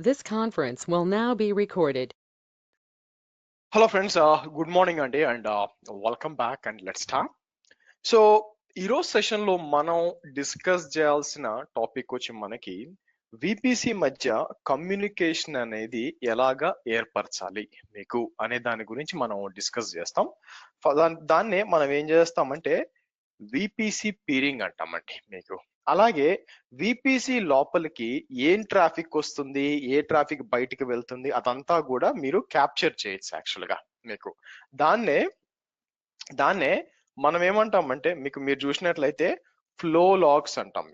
This conference will now be recorded. Hello friends, good morning Andy and welcome back and let's start. So ఈరోజు session లో మనం discuss చేయాల్సిన topic వచ్చి మనకి VPC మధ్య communication అనేది ఎలాగా ఏర్పరచాలి మీకు అనే దాని గురించి మనం డిస్కస్ చేస్తాం. దాన్నే మనం ఏం చేస్తామంటే విపిసి పీరింగ్ అంటామండి మీకు. అలాగే విపిసి లోపలికి ఏం ట్రాఫిక్ వస్తుంది, ఏ ట్రాఫిక్ బయటికి వెళ్తుంది అదంతా కూడా మీరు క్యాప్చర్ చేయొచ్చు యాక్చువల్ గా మీకు. దాన్నే దాన్నే మనం ఏమంటామంటే మీరు చూసినట్లయితే ఫ్లో లాగ్స్ అంటాం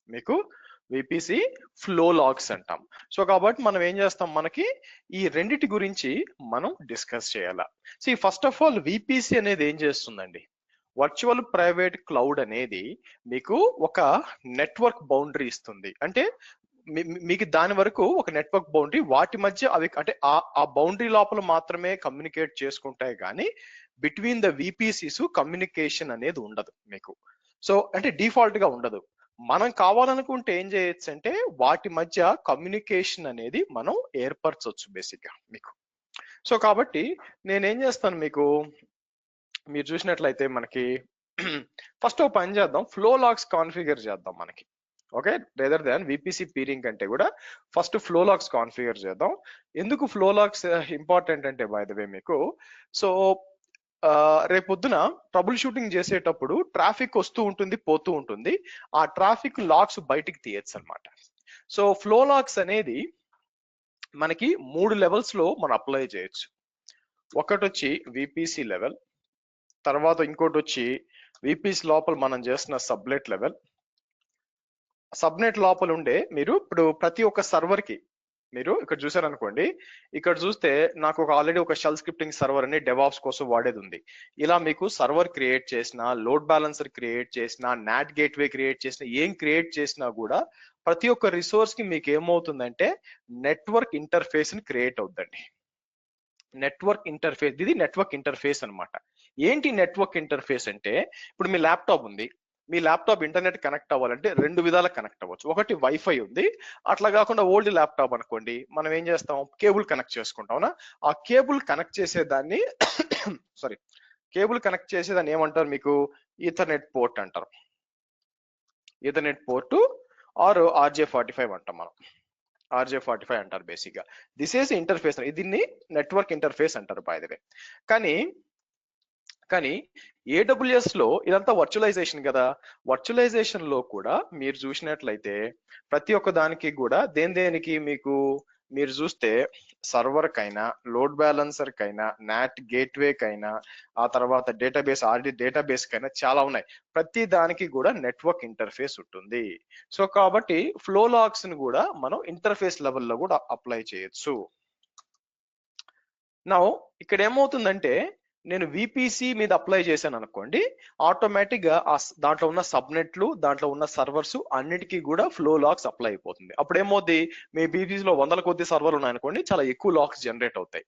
మీకు విపిసి ఫ్లో లాగ్స్ అంటాం. సో కాబట్టి మనం ఏం చేస్తాం, మనకి ఈ రెండిటి గురించి మనం డిస్కస్ చేయాలా. So first of all VPC అనేది ఏం చేస్తుందండి, వర్చువల్ ప్రైవేట్ క్లౌడ్ అనేది మీకు ఒక నెట్వర్క్ బౌండరీ ఇస్తుంది. అంటే మీకు దాని వరకు ఒక నెట్వర్క్ బౌండరీ, వాటి మధ్య అవి అంటే ఆ బౌండరీ లోపల మాత్రమే కమ్యూనికేట్ చేసుకుంటాయి, కానీ బిట్వీన్ ద విపిసిస్ కమ్యూనికేషన్ అనేది ఉండదు మీకు. సో అంటే డిఫాల్ట్ గా ఉండదు. మనం కావాలనుకుంటే ఏం చేయొచ్చు అంటే వాటి మధ్య కమ్యూనికేషన్ అనేది మనం ఏర్పరచవచ్చు బేసిక్ గా మీకు. సో కాబట్టి నేనేం చేస్తాను, మీరు చూసినట్లయితే మనకి ఫస్ట్ ఒక పని చేద్దాం, ఫ్లో లాగ్స్ కాన్ఫిగర్ చేద్దాం మనకి. ఓకే, రేదర్ దాన్ విపిసి పీరింగ్ కంటే కూడా ఫస్ట్ ఫ్లో లాగ్స్ కాన్ఫిగర్ చేద్దాం. ఎందుకు ఫ్లో లాగ్స్ ఇంపార్టెంట్ అంటే బై ద వే మీకు, సో రేపొద్దున ట్రబుల్ షూటింగ్ చేసేటప్పుడు ట్రాఫిక్ వస్తూ ఉంటుంది పోతూ ఉంటుంది, ఆ ట్రాఫిక్ లాగ్స్ బయటికి తీయచ్చు అనమాట. సో ఫ్లో లాగ్స్ అనేది మనకి 3 లెవెల్స్ లో మనం అప్లై చేయొచ్చు. ఒకటి వచ్చి విపిసి లెవెల్, తర్వాత ఇంకోటి వచ్చి విపిసి లోపల మనం చేస్తున్న సబ్నెట్ లెవెల్. సబ్నెట్ లోపల ఉండే మీరు ఇప్పుడు ప్రతి ఒక్క సర్వర్ కి మీరు ఇక్కడ చూసారనుకోండి, ఇక్కడ చూస్తే నాకు ఒక ఆల్రెడీ ఒక షెల్ స్క్రిప్టింగ్ సర్వర్ అని డెవాప్స్ కోసం వాడేది ఉంది. ఇలా మీకు సర్వర్ క్రియేట్ చేసిన, లోడ్ బ్యాలెన్సర్ క్రియేట్ చేసిన, నాట్ గేట్వే క్రియేట్ చేసిన, ఏం క్రియేట్ చేసినా కూడా ప్రతి ఒక్క రిసోర్స్ కి మీకు ఏమవుతుందంటే నెట్వర్క్ ఇంటర్ఫేస్ ని క్రియేట్ అవుతుందండి. నెట్వర్క్ ఇంటర్ఫేస్, ఇది నెట్వర్క్ ఇంటర్ఫేస్ అనమాట. ఏంటి నెట్వర్క్ ఇంటర్ఫేస్ అంటే, ఇప్పుడు మీ ల్యాప్టాప్ ఉంది, మీ ల్యాప్టాప్ ఇంటర్నెట్ కనెక్ట్ అవ్వాలంటే 2 విధాలా కనెక్ట్ అవ్వచ్చు. ఒకటి వైఫై ఉంది, అట్లా కాకుండా ఓల్డ్ ల్యాప్టాప్ అనుకోండి, మనం ఏం చేస్తాం, కేబుల్ కనెక్ట్ చేసుకుంటాం. ఆ కేబుల్ కనెక్ట్ చేసేదాన్ని సారీ కేబుల్ కనెక్ట్ చేసేదాన్ని ఏమంటారు మీకు, ఈథర్నెట్ పోర్ట్ అంటారు. ఈథర్నెట్ పోర్టు ఆర్ RJ45 అంటాం మనం. RJ45 అంటారు బేసిక్ గా. దిస్ ఈస్ ఇంటర్ఫేస్, దీన్ని నెట్వర్క్ ఇంటర్ఫేస్ అంటారు బై ద వే. కానీ AWS లో ఇదంతా వర్చువలైజేషన్ కదా. వర్చువలైజేషన్ లో కూడా మీరు చూసినట్లయితే ప్రతి ఒక్క దానికి కూడా దేనికి మీరు చూస్తే సర్వర్ కైనా, లోడ్ బ్యాలెన్సర్ కైనా, నాట్ గేట్వే కైనా, ఆ తర్వాత డేటాబేస్ డేటాబేస్ కైనా చాలా ఉన్నాయి. ప్రతి దానికి కూడా నెట్వర్క్ ఇంటర్ఫేస్ ఉంటుంది. సో కాబట్టి ఫ్లో లాగ్స్ ని కూడా మనం ఇంటర్ఫేస్ లెవెల్లో కూడా అప్లై చేయొచ్చు. నౌ ఇక్కడ ఏమవుతుందంటే, నేను విపిసి మీద అప్లై చేశాను అనుకోండి, ఆటోమేటిక్ గా దాంట్లో ఉన్న సబ్నెట్లు, దాంట్లో ఉన్న సర్వర్స్ అన్నిటికీ కూడా ఫ్లో లాగ్స్ అప్లై అయిపోతుంది. అప్పుడు ఏమవుద్ది, మీ విపిసి లో 100 కొద్ది సర్వర్లు ఉన్నాయనుకోండి, చాలా ఎక్కువ లాగ్స్ జనరేట్ అవుతాయి.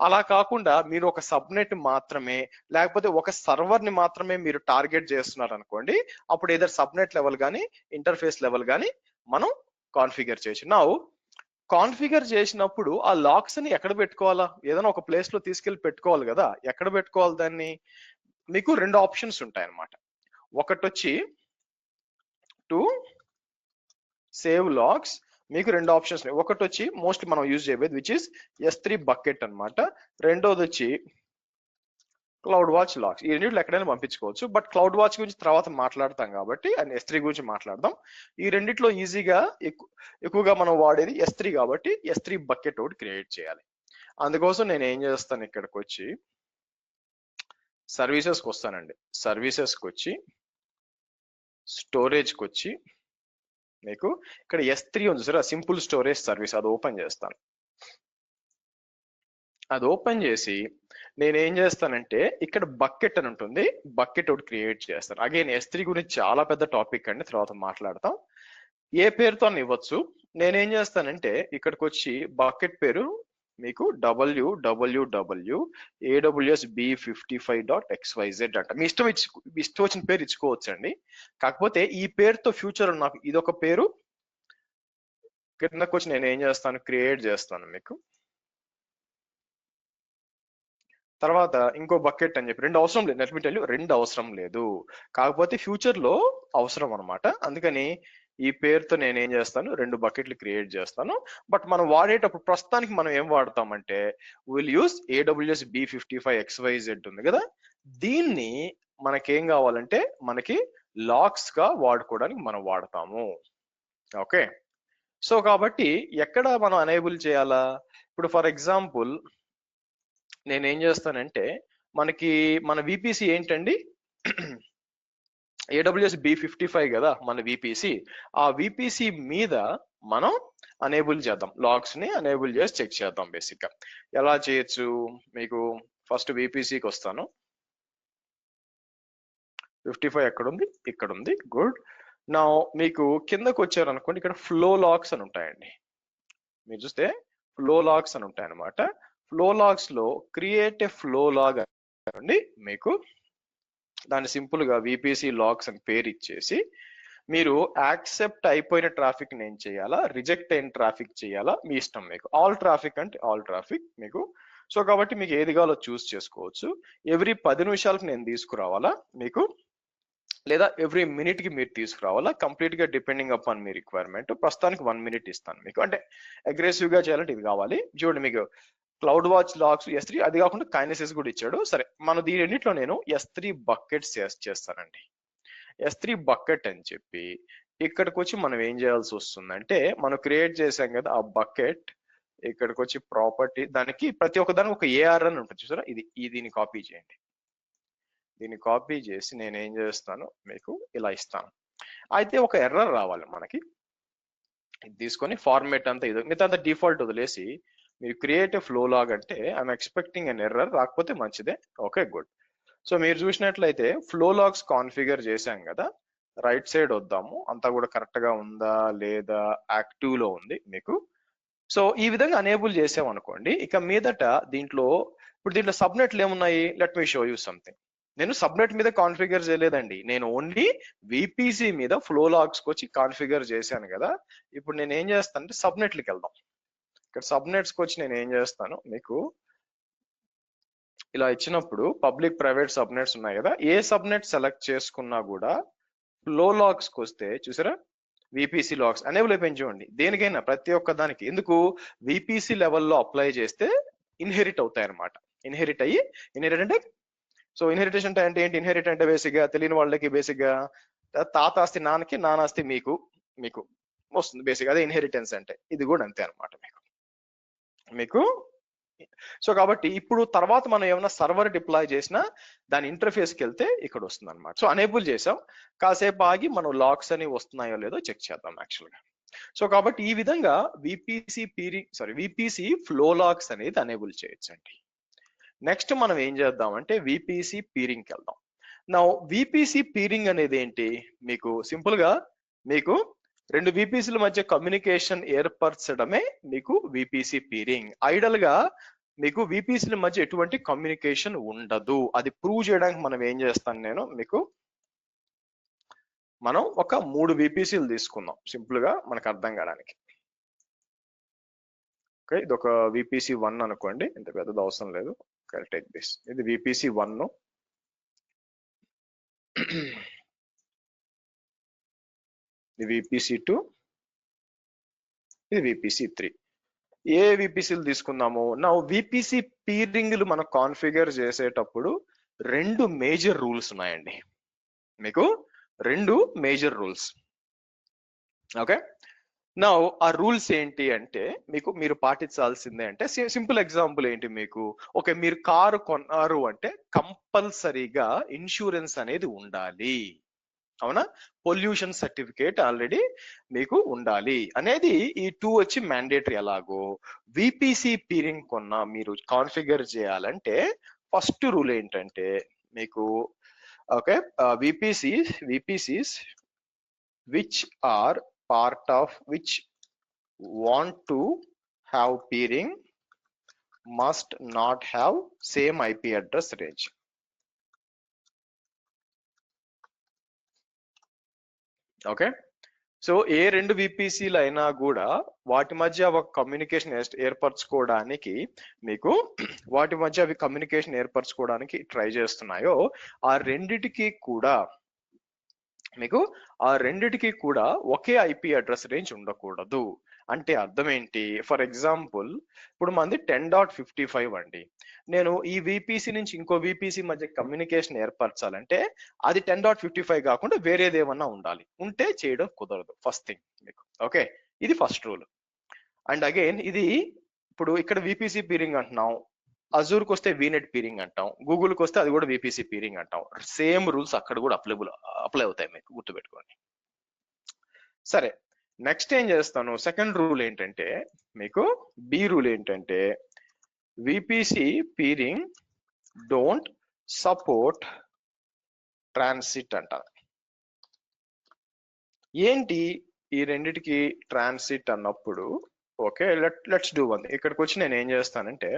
అలా కాకుండా మీరు ఒక సబ్నెట్ మాత్రమే, లేకపోతే ఒక సర్వర్ ని మాత్రమే మీరు టార్గెట్ చేస్తున్నారు అనుకోండి, అప్పుడు ఏదో సబ్నెట్ లెవెల్ కానీ ఇంటర్ఫేస్ లెవెల్ కానీ మనం కాన్ఫిగర్ చేయొచ్చు. నౌ కాన్ఫిగర్ చేసినప్పుడు ఆ లాక్స్ ని ఎక్కడ పెట్టుకోవాలా, ఏదైనా ఒక ప్లేస్ లో తీసుకెళ్లి పెట్టుకోవాలి కదా. ఎక్కడ పెట్టుకోవాలి దాన్ని, మీకు 2 ఆప్షన్స్ ఉంటాయి అన్నమాట. ఒకటి వచ్చి టు సేవ్ లాగ్స్, మీకు 2 ఆప్షన్స్. ఒకటి వచ్చి మోస్ట్ మనం యూజ్ చేయబోయేది విచ్ ఇస్ S3 బకెట్ అన్నమాట. రెండోది వచ్చి క్లౌడ్ వాచ్ లాగ్స్. ఈ రెండింటిలో ఎక్కడైనా పంపించుకోవచ్చు, బట్ క్లౌడ్ వాచ్ గురించి తర్వాత మాట్లాడతాం కాబట్టి అండ్ S3 గురించి మాట్లాడదాం. ఈ రెండిట్లో ఈజీగా ఎక్కువగా మనం వాడేది S3 కాబట్టి S3 బకెట్ ఒకటి క్రియేట్ చేయాలి. అందుకోసం నేను ఏం చేస్తాను, ఇక్కడికి వచ్చి సర్వీసెస్కి వస్తానండి. సర్వీసెస్కి వచ్చి స్టోరేజ్కి వచ్చి మీకు ఇక్కడ S3 ఉంది సార్, సింపుల్ స్టోరేజ్ సర్వీస్, అది ఓపెన్ చేస్తాను. అది ఓపెన్ చేసి నేనేం చేస్తానంటే ఇక్కడ బకెట్ అని ఉంటుంది, బకెట్ ఒకటి క్రియేట్ చేస్తాను. అగైన్ S3 గురించి చాలా పెద్ద టాపిక్ అండి, తర్వాత మాట్లాడతాం. ఏ పేరుతో ఇవ్వచ్చు. నేనేం చేస్తానంటే ఇక్కడికి వచ్చి బకెట్ పేరు మీకు www AWS B55.xyz అంట. మీ ఇష్టం వచ్చిన పేరు ఇచ్చుకోవచ్చు అండి. కాకపోతే ఈ పేరుతో ఫ్యూచర్ నాకు ఇదొక పేరు, కిందకు వచ్చి నేను ఏం చేస్తాను, క్రియేట్ చేస్తాను మీకు. తర్వాత ఇంకో బకెట్ అని చెప్పి 2 అవసరం లేదు, లెట్ మీ టెల్ యు 2 అవసరం లేదు, కాకపోతే ఫ్యూచర్ లో అవసరం అనమాట. అందుకని ఈ పేరుతో నేను ఏం చేస్తాను, 2 బకెట్లు క్రియేట్ చేస్తాను. బట్ మనం వాడేటప్పుడు ప్రస్తుతానికి మనం ఏం వాడతామంటే విల్ యూస్ AWS B55XYZ ఉంది కదా, దీన్ని మనకేం కావాలంటే మనకి లాక్స్ గా వాడుకోవడానికి మనం వాడతాము. ఓకే, సో కాబట్టి ఎక్కడ మనం ఎనేబుల్ చేయాలా, ఇప్పుడు ఫర్ ఎగ్జాంపుల్ నేనేం చేస్తానంటే మనకి మన విపిసి ఏంటండి AWS B55 కదా మన విపిసి, ఆ విపిసి మీద మనం అనేబుల్ చేద్దాం, లాగ్స్ ని అనేబుల్ చేసి చెక్ చేద్దాం. బేసిక్ గా ఎలా చేయొచ్చు, మీకు ఫస్ట్ విపిసికి వస్తాను. 55 ఎక్కడ ఉంది, ఇక్కడ ఉంది, గుడ్. నా మీకు కిందకు వచ్చారనుకోండి, ఇక్కడ ఫ్లో లాగ్స్ అని ఉంటాయండి. మీరు చూస్తే ఫ్లో లాగ్స్ అని ఉంటాయి అనమాట. ఫ్లో లాగ్స్ లో క్రియేట్ ఏ ఫ్లో లాగ్ అండి, మీకు దాన్ని సింపుల్ గా విపిసి లాగ్స్ అని పేరు ఇచ్చేసి మీరు యాక్సెప్ట్ అయిపోయిన ట్రాఫిక్ ఏం చేయాలా, రిజెక్ట్ అయిన ట్రాఫిక్ చేయాలా మీ ఇష్టం. మీకు ఆల్ ట్రాఫిక్ అంటే ఆల్ ట్రాఫిక్ మీకు. సో కాబట్టి మీకు ఏది కావాలో చూస్ చేసుకోవచ్చు. ఎవ్రీ 10 నిమిషాలకు నేను తీసుకురావాలా మీకు, లేదా ఎవ్రీ మినిట్ కి మీరు తీసుకురావాలా, కంప్లీట్ గా డిపెండింగ్ అపాన్ మీ రిక్వైర్మెంట్. ప్రస్తుతానికి 1 మినిట్ ఇస్తాను మీకు, అంటే అగ్రెసివ్ గా చేయాలంటే ఇది కావాలి. చూడండి మీకు క్లౌడ్ వాచ్ లాగ్స్ S3, అది కాకుండా కైనసిస్ కూడా ఇచ్చాడు. సరే, మనం దీని రెండిట్లో నేను S3 బకెట్స్ చేస్తానండి. S3 బకెట్ అని చెప్పి ఇక్కడికి వచ్చి మనం ఏం చేయాల్సి వస్తుందంటే, మనం క్రియేట్ చేసాం కదా ఆ బకెట్, ఇక్కడికి వచ్చి ప్రాపర్టీ, దానికి ప్రతి ఒక్క దానికి ఒక AR అని ఉంటుంది చూసారా, దీన్ని కాపీ చేయండి. దీన్ని కాపీ చేసి నేను ఏం చేస్తాను మీకు ఇలా ఇస్తాను. అయితే ఒక ఎర్రర్ రావాలి మనకి, ఇది తీసుకొని ఫార్మేట్ అంతా ఇది మిగతా అంతా డిఫాల్ట్ వదిలేసి మీరు క్రియేట్ ఫ్లో లాగ్ అంటే ఐఎమ్ ఎక్స్పెక్టింగ్ అన్ ఎర్రర్, రాకపోతే మంచిదే. Okay, good. సో మీరు చూసినట్లయితే ఫ్లో లాగ్స్ కాన్ఫిగర్ చేశాం కదా, రైట్ సైడ్ వద్దాము, అంతా కూడా కరెక్ట్ గా ఉందా లేదా, యాక్టివ్ లో ఉంది మీకు. సో ఈ విధంగా అనేబుల్ చేసాం అనుకోండి, ఇక మీదట దీంట్లో ఇప్పుడు దీంట్లో సబ్నెట్లు ఏమున్నాయి, let me show you something. నేను సబ్నెట్ మీద కాన్ఫిగర్ చేయలేదండి, నేను ఓన్లీ విపిసి మీద ఫ్లో లాగ్స్ వచ్చి కాన్ఫిగర్ చేశాను కదా. ఇప్పుడు నేను ఏం చేస్తానంటే సబ్నెట్లకి వెళ్దాం. ఇక్కడ సబ్నెట్స్కి వచ్చి నేను ఏం చేస్తాను మీకు ఇలా ఇచ్చినప్పుడు పబ్లిక్ ప్రైవేట్ సబ్నెట్స్ ఉన్నాయి కదా, ఏ సబ్నెట్ సెలెక్ట్ చేసుకున్నా కూడా ఫ్లో లాగ్స్కి వస్తే చూసారా విపిసి లాగ్స్ అనేబుల్ అయిపోయింది చూడండి. దేనికైనా ప్రతి ఒక్క దానికి, ఎందుకు విపిసి లెవెల్లో అప్లై చేస్తే ఇన్హెరిట్ అవుతాయి అనమాట. ఇన్హెరిట్ అంటే సో ఇన్హెరిటేషన్ అంటే ఏంటి, ఇన్హెరిట్ అంటే బేసిక్ గా తెలియని వాళ్ళకి బేసిక్ గా తాత ఆస్తి నాన్నకి, నానాస్తి మీకు మీకు వస్తుంది బేసిక్, అదే ఇన్హెరిటెన్స్ అంటే. ఇది కూడా అంతే అనమాట మీకు. సో కాబట్టి ఇప్పుడు తర్వాత మనం ఏమైనా సర్వర్ డిప్లాయ్ చేసినా దాని ఇంటర్ఫేస్కి వెళ్తే ఇక్కడ వస్తుంది అనమాట. సో అనేబుల్ చేసాం, కాసేపు ఆగి మనం లాగ్స్ అని వస్తున్నాయో లేదో చెక్ చేద్దాం యాక్చువల్గా. సో కాబట్టి ఈ విధంగా విపిసి ఫ్లో లాగ్స్ అనేది అనేబుల్ చేయొచ్చండి. నెక్స్ట్ మనం ఏం చేద్దామంటే విపిసి పీరింగ్కి వెళ్దాం. నా విపిసి పీరింగ్ అనేది ఏంటి, మీకు సింపుల్ గా మీకు 2 విపిసిల మధ్య కమ్యూనికేషన్ ఏర్పరచడమే మీకు విపిసి పీరింగ్. ఐడల్ గా మీకు విపిసిల మధ్య ఎటువంటి కమ్యూనికేషన్ ఉండదు. అది ప్రూవ్ చేయడానికి మనం ఏం చేస్తాను నేను మీకు, మనం ఒక 3 విపిసిలు తీసుకుందాం సింపుల్ గా మనకు అర్థం కావడానికి. ఓకే, ఇది ఒక విపిసి 1 అనుకోండి, ఇంత పెద్దది అవసరం లేదు. టేక్ దిస్, ఇది విపిసి 1, ఇది విపిసి 2, ఇది విపిసి 3. ఏ విపిసిలు తీసుకుందాము. నా విపిసి పీరింగ్లు మనం కాన్ఫిగర్ చేసేటప్పుడు 2 మేజర్ రూల్స్ ఉన్నాయండి మీకు, 2 మేజర్ రూల్స్. ఓకే, నా ఆ రూల్స్ ఏంటి అంటే మీరు పాటించాల్సిందే అంటే సింపుల్ ఎగ్జాంపుల్ ఏంటి మీకు, ఓకే మీరు కారు కొన్నారు అంటే కంపల్సరీగా ఇన్సూరెన్స్ అనేది ఉండాలి, అవునా, పొల్యూషన్ సర్టిఫికేట్ ఆల్రెడీ మీకు ఉండాలి అనేది ఈ 2 వచ్చి మ్యాండేటరీ. ఎలాగో విపిసి పీరింగ్ కొన్న మీరు కాన్ఫిగర్ చేయాలంటే ఫస్ట్ రూల్ ఏంటంటే మీకు, okay VPCs which are part of which want to have peering must not have same IP address range. Okay, so ఏ రెండు విపిసిలు అయినా కూడా వాటి మధ్య ఒక కమ్యూనికేషన్ ఏర్పరచుకోవడానికి మీకు వాటి మధ్య అవి కమ్యూనికేషన్ ఏర్పరచుకోవడానికి ట్రై చేస్తున్నాయో ఆ రెండిటికి కూడా మీకు ఒకే ఐపీ అడ్రస్ రేంజ్ ఉండకూడదు. అంటే అర్థం ఏంటి? ఫర్ ఎగ్జాంపుల్ ఇప్పుడు మంది 10.55 అండి. నేను ఈ విపిసి నుంచి ఇంకో విపిసి మధ్య కమ్యూనికేషన్ ఏర్పరచాలంటే అది 10.55 కాకుండా వేరేది ఏమన్నా ఉండాలి. ఉంటే చేయడం కుదరదు. ఫస్ట్ థింగ్ మీకు ఓకే, ఇది ఫస్ట్ రూల్. అండ్ అగైన్ ఇది ఇప్పుడు ఇక్కడ విపిసి పీరింగ్ అంటున్నాం, అజూర్కి వస్తే వీనెట్ పీరింగ్ అంటాం, గూగుల్కి వస్తే అది కూడా విపిసి పీరింగ్ అంటాం. సేమ్ రూల్స్ అక్కడ కూడా అప్లై అవుతాయి, మీకు గుర్తుపెట్టుకోండి. సరే, నెక్స్ట్ ఏం చేస్తాను, సెకండ్ రూల్ ఏంటంటే మీకు బి రూల్ ఏంటంటే VPC peering don't support transit అంటారు. ఏంటి ఈ రెండిటికి ట్రాన్సిట్ అన్నప్పుడు? Okay, let's do one. ఇక్కడికి వచ్చి నేను ఏం చేస్తానంటే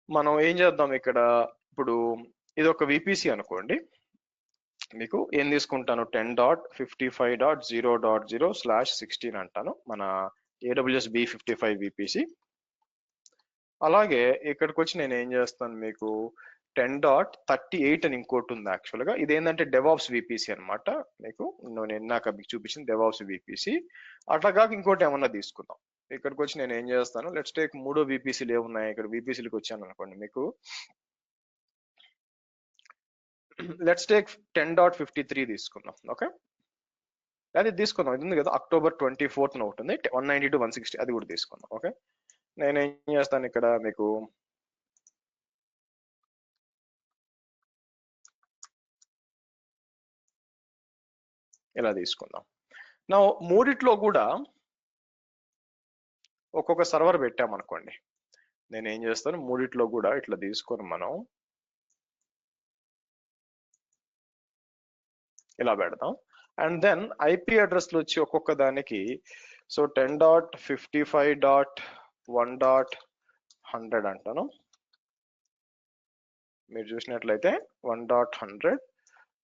మనం ఏం చేద్దాం, ఇక్కడ ఇప్పుడు ఇది ఒక విపిసి అనుకోండి, మీకు ఏం తీసుకుంటాను 10.55.0.0/16 అంటాను, మన AWS B55 విపిసి. అలాగే ఇక్కడికి వచ్చి నేను ఏం చేస్తాను, మీకు 10.38 అని ఇంకోటి ఉంది యాక్చువల్గా. ఇదేంటంటే డెవాప్స్ విపిసి అనమాట. మీకు నేను ఇందాక మీకు చూపించిన డెవాప్స్ విపిసి. అట్లాగా ఇంకోటి ఏమన్నా తీసుకుందాం. ఇక్కడికి వచ్చి నేను ఏం చేస్తాను, లెట్స్ టేక్ మూడో విపిసిలు ఏమున్నాయి, ఇక్కడ విపిసిలకు వచ్చాను అనుకోండి, మీకు లెట్స్ టేక్ 10.53 తీసుకుందాం. ఓకే, అది తీసుకుందాం. ఇది ఉంది కదా, October 24th ఉంటుంది 192.160, అది కూడా తీసుకుందాం. ఓకే, నేను ఏం చేస్తాను ఇక్కడ మీకు ఇలా తీసుకుందాం. నా మూడిట్లో కూడా ఒక్కొక్క సర్వర్ పెట్టామనుకోండి, నేను ఏం చేస్తాను మూడిట్లో కూడా ఇట్లా తీసుకొని మనం ఇలా పెడదాం. అండ్ దెన్ ఐపీ అడ్రస్లు వచ్చి ఒక్కొక్క దానికి సో 10.55.1.100 అంటాను. మీరు చూసినట్లయితే 1.100.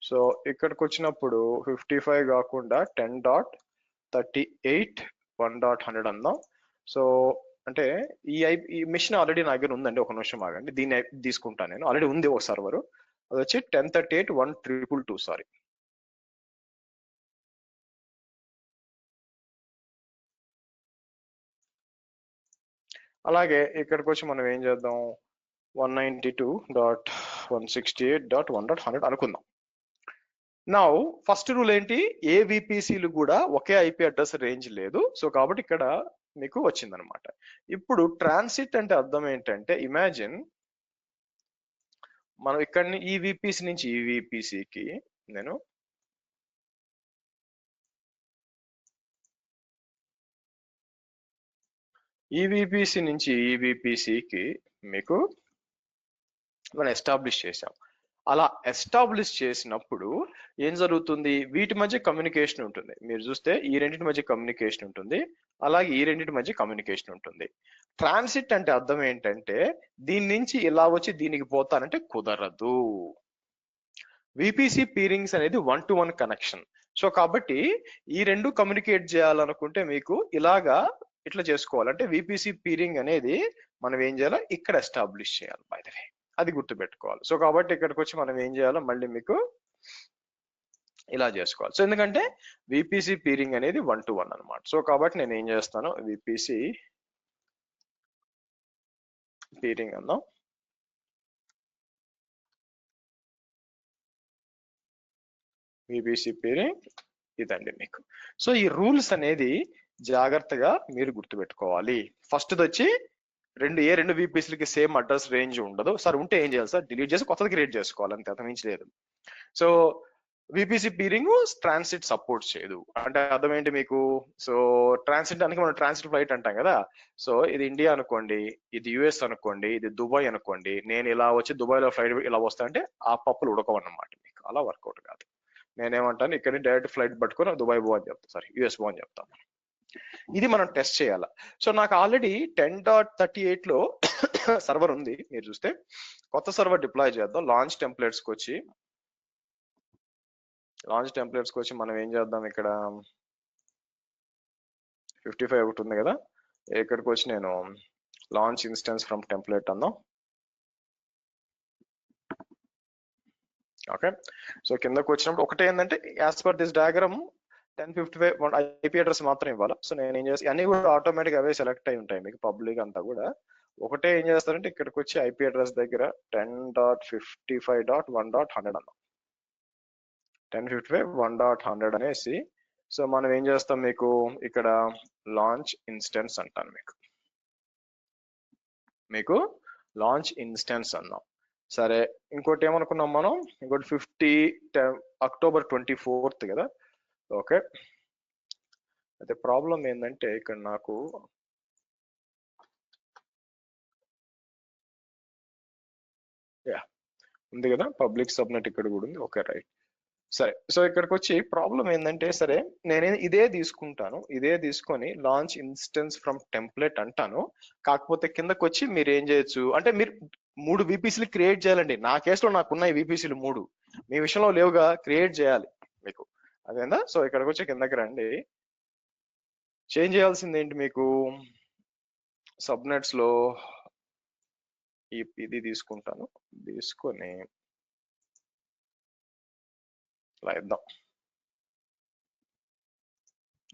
సో ఇక్కడికి వచ్చినప్పుడు 55 కాకుండా 10.38 1.100 అందాం. సో అంటే ఈ మిషన్ ఆల్రెడీ నా దగ్గర ఉందండి, ఒక నిమిషం ఆగండి, దీన్ని తీసుకుంటాను నేను. ఆల్రెడీ ఉంది ఒక సర్వర్, అది వచ్చి 10.38.1.222. సారీ, అలాగే ఇక్కడికి వచ్చి మనం ఏం చేద్దాం 192.168.1.100 అనుకుందాం. నౌ ఫస్ట్ రూల్ ఏంటి, ఏ విపిసిలు కూడా ఒకే ఐపీ అడ్రస్ రేంజ్ లేదు. సో కాబట్టి ఇక్కడ మీకు వచ్చిందనమాట. ఇప్పుడు ట్రాన్సిట్ అంటే అర్థం ఏంటంటే, ఇమాజిన్ మనం ఇక్కడ ఈ విపిసి నుంచి ఈ విపిసికి నేను ఈ విపిసి నుంచి ఈ విపిసికి మీకు మనం ఎస్టాబ్లిష్ చేసాం. అలా ఎస్టాబ్లిష్ చేసినప్పుడు ఏం జరుగుతుంది, వీటి మధ్య కమ్యూనికేషన్ ఉంటుంది. మీరు చూస్తే ఈ రెండింటి మధ్య కమ్యూనికేషన్ ఉంటుంది, అలాగే ఈ రెండింటి మధ్య కమ్యూనికేషన్ ఉంటుంది. ట్రాన్సిట్ అంటే అర్థం ఏంటంటే దీని నుంచి ఇలా వచ్చి దీనికి పోతానంటే కుదరదు. విపిసి పీరింగ్స్ అనేది 1-to-1 కనెక్షన్. సో కాబట్టి ఈ రెండు కమ్యూనికేట్ చేయాలనుకుంటే మీకు ఇలాగా ఇట్లా చేసుకోవాలి. అంటే విపిసి పీరింగ్ అనేది మనం ఏం చేయాలో ఇక్కడ ఎస్టాబ్లిష్ చేయాలి, బై ద వే, అది గుర్తుపెట్టుకోవాలి. సో కాబట్టి ఇక్కడికి వచ్చి మనం ఏం చేయాలో మళ్ళీ మీకు ఇలా చేసుకోవాలి. సో ఎందుకంటే విపిసి పీరింగ్ అనేది 1-to-1 అనమాట. సో కాబట్టి నేను ఏం చేస్తాను, విపిసి పీరింగ్ అన్నాం. విపిసి పీరింగ్ ఇదండి మీకు. సో ఈ రూల్స్ అనేది జాగ్రత్తగా మీరు గుర్తుపెట్టుకోవాలి. ఫస్ట్ వచ్చి రెండు విపిసిలకి సేమ్ అడ్రస్ రేంజ్ ఉండదు. సార్ ఉంటే ఏం చేయాలి సార్, డిలీట్ చేసి కొత్తది క్రియేట్ చేసుకోవాలి, అంతే, అంతమించి లేదు. So VPC peering transit support చేయదు. అంటే అర్థం ఏంటి మీకు, సో ట్రాన్సిట్ అంటే మనం ట్రాన్సిట్ ఫ్లైట్ అంటాం కదా. సో ఇది ఇండియా అనుకోండి, ఇది యుఎస్ అనుకోండి, ఇది దుబాయ్ అనుకోండి, నేను ఇలా వచ్చి దుబాయ్లో ఫ్లైట్ ఇలా వస్తా అంటే ఆ పప్పులు ఉడకవన్నమాట మీకు, అలా వర్కౌట్ కాదు. నేనేమంటాను, ఇక్కడ డైరెక్ట్ ఫ్లైట్ పట్టుకొని దుబాయ్ పో అని చెప్తాను, సారీ యుఎస్ పో అని చెప్తాను. ఇది మనం టెస్ట్ చేయాలి. సో నాకు ఆల్రెడీ 10.38లో సర్వర్ ఉంది. మీరు చూస్తే కొత్త సర్వర్ డిప్లాయ్ చేద్దాం. లాంచ్ టెంప్లెట్స్కి వచ్చి లాంచ్ టెంప్లెట్స్కి వచ్చి మనం ఏం చేద్దాం, ఇక్కడ 55 ఒకటి ఉంది కదా, ఇక్కడికి వచ్చి నేను లాంచ్ ఇన్స్టెన్స్ ఫ్రమ్ టెంప్లెట్ అందాం. ఓకే, సో కిందకు వచ్చినప్పుడు ఒకటే ఏంటంటే as per this diagram 1055 IP address మాత్రం ఇవ్వాలి. సో నేను ఏం చేస్తాను, అన్ని కూడా ఆటోమేటిక్ అవే సెలెక్ట్ అయి ఉంటాయి మీకు పబ్లిక్ అంతా కూడా. ఒకటే ఏం చేస్తారంటే ఇక్కడికి వచ్చి ఐపీ అడ్రస్ దగ్గర 10.55.1.100 అన్నాం, 10.55.1.100 అనేసి. సో మనం ఏం చేస్తాం, మీకు ఇక్కడ లాంచ్ ఇన్స్టెన్స్ అంటాను, మీకు లాంచ్ ఇన్స్టెన్స్ అన్నాం. సరే, ఇంకోటి ఏమనుకున్నాం మనం, ఇంకోటి 50 October 24th కదా. ఓకే, అయితే ప్రాబ్లం ఏంటంటే ఇక్కడ నాకు ఉంది కదా పబ్లిక్ సబ్నెట్ ఇక్కడ కూడా ఉంది. ఓకే రైట్, సరే. సో ఇక్కడికి వచ్చి ప్రాబ్లం ఏంటంటే, సరే నేను ఇదే తీసుకుంటాను, ఇదే తీసుకొని లాంచ్ ఇన్స్టెన్స్ ఫ్రమ్ టెంప్లెట్ అంటాను. కాకపోతే కిందకి వచ్చి మీరు ఏం చేయొచ్చు అంటే, మీరు 3 VPCలు క్రియేట్ చేయాలండి. నా కేసులో నాకున్న VPCలు 3, మీ విషయంలో లేవుగా, క్రియేట్ చేయాలి మీకు, అదేందా. సో ఇక్కడికి వచ్చి కిందకి రండి, చేంజ్ చేయాల్సింది ఏంటి మీకు, సబ్నెట్స్ లో ఇది తీసుకుంటాను, తీసుకొని ఇలా ఇద్దాం,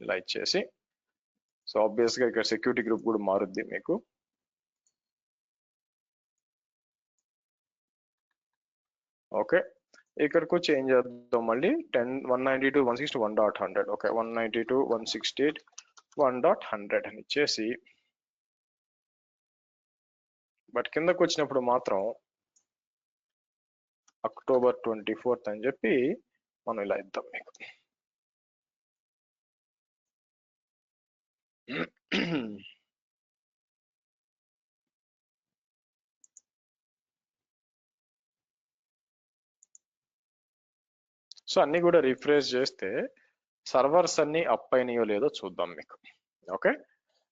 ఇలా ఇచ్చేసి. సో ఆబ్వియస్ గా ఇక్కడ సెక్యూరిటీ గ్రూప్ కూడా మారుద్ది మీకు. ఓకే, ఇక్కడికి వచ్చి ఏం చేద్దాం, మళ్ళీ 192.168.1.100. ఓకే, 192.168.1.100 అని ఇచ్చేసి, బట్ కిందకు వచ్చినప్పుడు మాత్రం October 24th అని చెప్పి మనం ఇలా ఇద్దాం మీకు. సో అన్ని కూడా రిఫ్రెష్ చేస్తే సర్వర్స్ అన్ని అప్ అయినాయో లేదో చూద్దాం మీకు. Okay,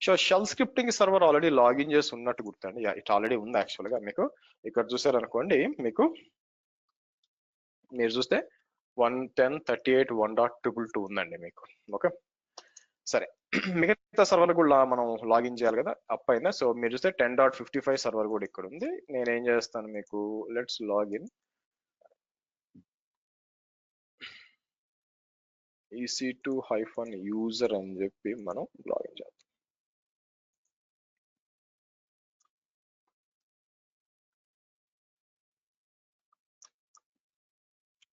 so shell scripting server already login చేసి ఉన్నట్టు గుర్తండి, ఇట్ ఆల్రెడీ ఉంది యాక్చువల్ గా. మీకు ఇక్కడ చూసారనుకోండి, మీకు మీరు చూస్తే 110.38.1.222 ఉందండి మీకు. ఓకే, సరే. మిగతా సర్వర్ కూడా మనం లాగిన్ చేయాలి కదా, అప్ అయిందా. సో మీరు చూస్తే 10.55 సర్వర్ కూడా ఇక్కడ ఉంది. నేనేం చేస్తాను మీకు, లెట్స్ లాగిన్ EC2-user అని చెప్పి మనం లాగిన్ చేద్దాం.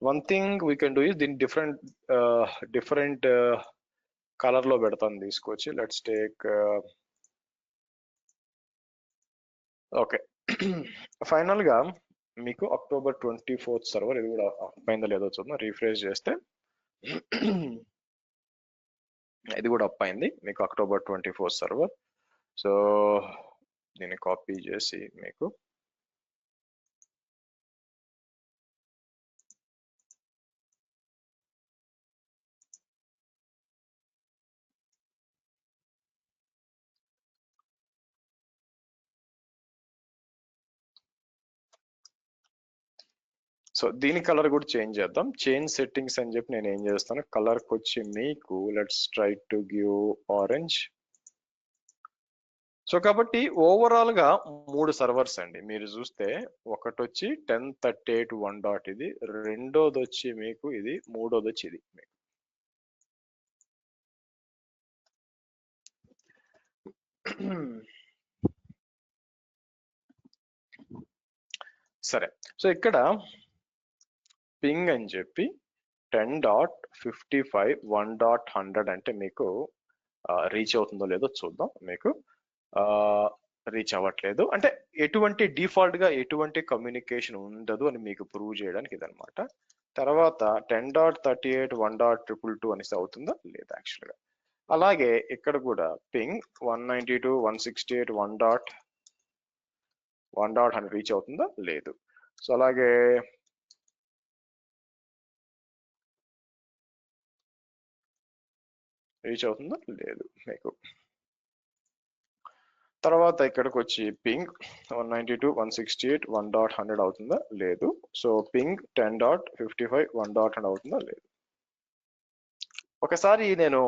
One thing we can do is దీన్ని డిఫరెంట్ కలర్ లో పెడతాను తీసుకొచ్చి. Let's take okay. ఫైనల్ గా మీకు October 24th సర్వర్, ఇది కూడా అప్ అయిందో లేదో చూద్దాం. రీఫ్రెష్ చేస్తే ఇది కూడా అప్ అయింది మీకు, October 24th సర్వర్. సో దీన్ని కాపీ చేసి మీకు సో దీని కలర్ కూడా చేంజ్ చేద్దాం. చేంజ్ సెట్టింగ్స్ అని చెప్పి నేను ఏం చేస్తాను, కలర్కి వచ్చి మీకు let's try to give orange. So కాబట్టి ఓవరాల్ గా 3 సర్వర్స్ అండి మీరు చూస్తే, ఒకటి వచ్చి 10.38.1. ఇది రెండోది వచ్చి మీకు ఇది, మూడోది వచ్చి ఇది మీకు. సరే, సో ఇక్కడ పింగ్ అని చెప్పి 10.55.1.100 అంటే మీకు రీచ్ అవుతుందో లేదో చూద్దాం. మీకు రీచ్ అవ్వట్లేదు అంటే ఎటువంటి డిఫాల్ట్ గా ఎటువంటి కమ్యూనికేషన్ ఉండదు అని మీకు ప్రూవ్ చేయడానికి ఇదనమాట. తర్వాత 10.38.1.222 అనేసి అవుతుందా లేదా యాక్చువల్ గా. అలాగే ఇక్కడ కూడా పింగ్ 192.168.1.100 రీచ్ అవుతుందా లేదు. సో అలాగే రీచ్ అవుతుందా లేదు మీకు. తర్వాత ఇక్కడికి వచ్చి పింగ్ 192.168.1.100 అవుతుందా లేదు. సో పింగ్ 10.55.1.100 అవుతుందా లేదు. ఒకసారి నేను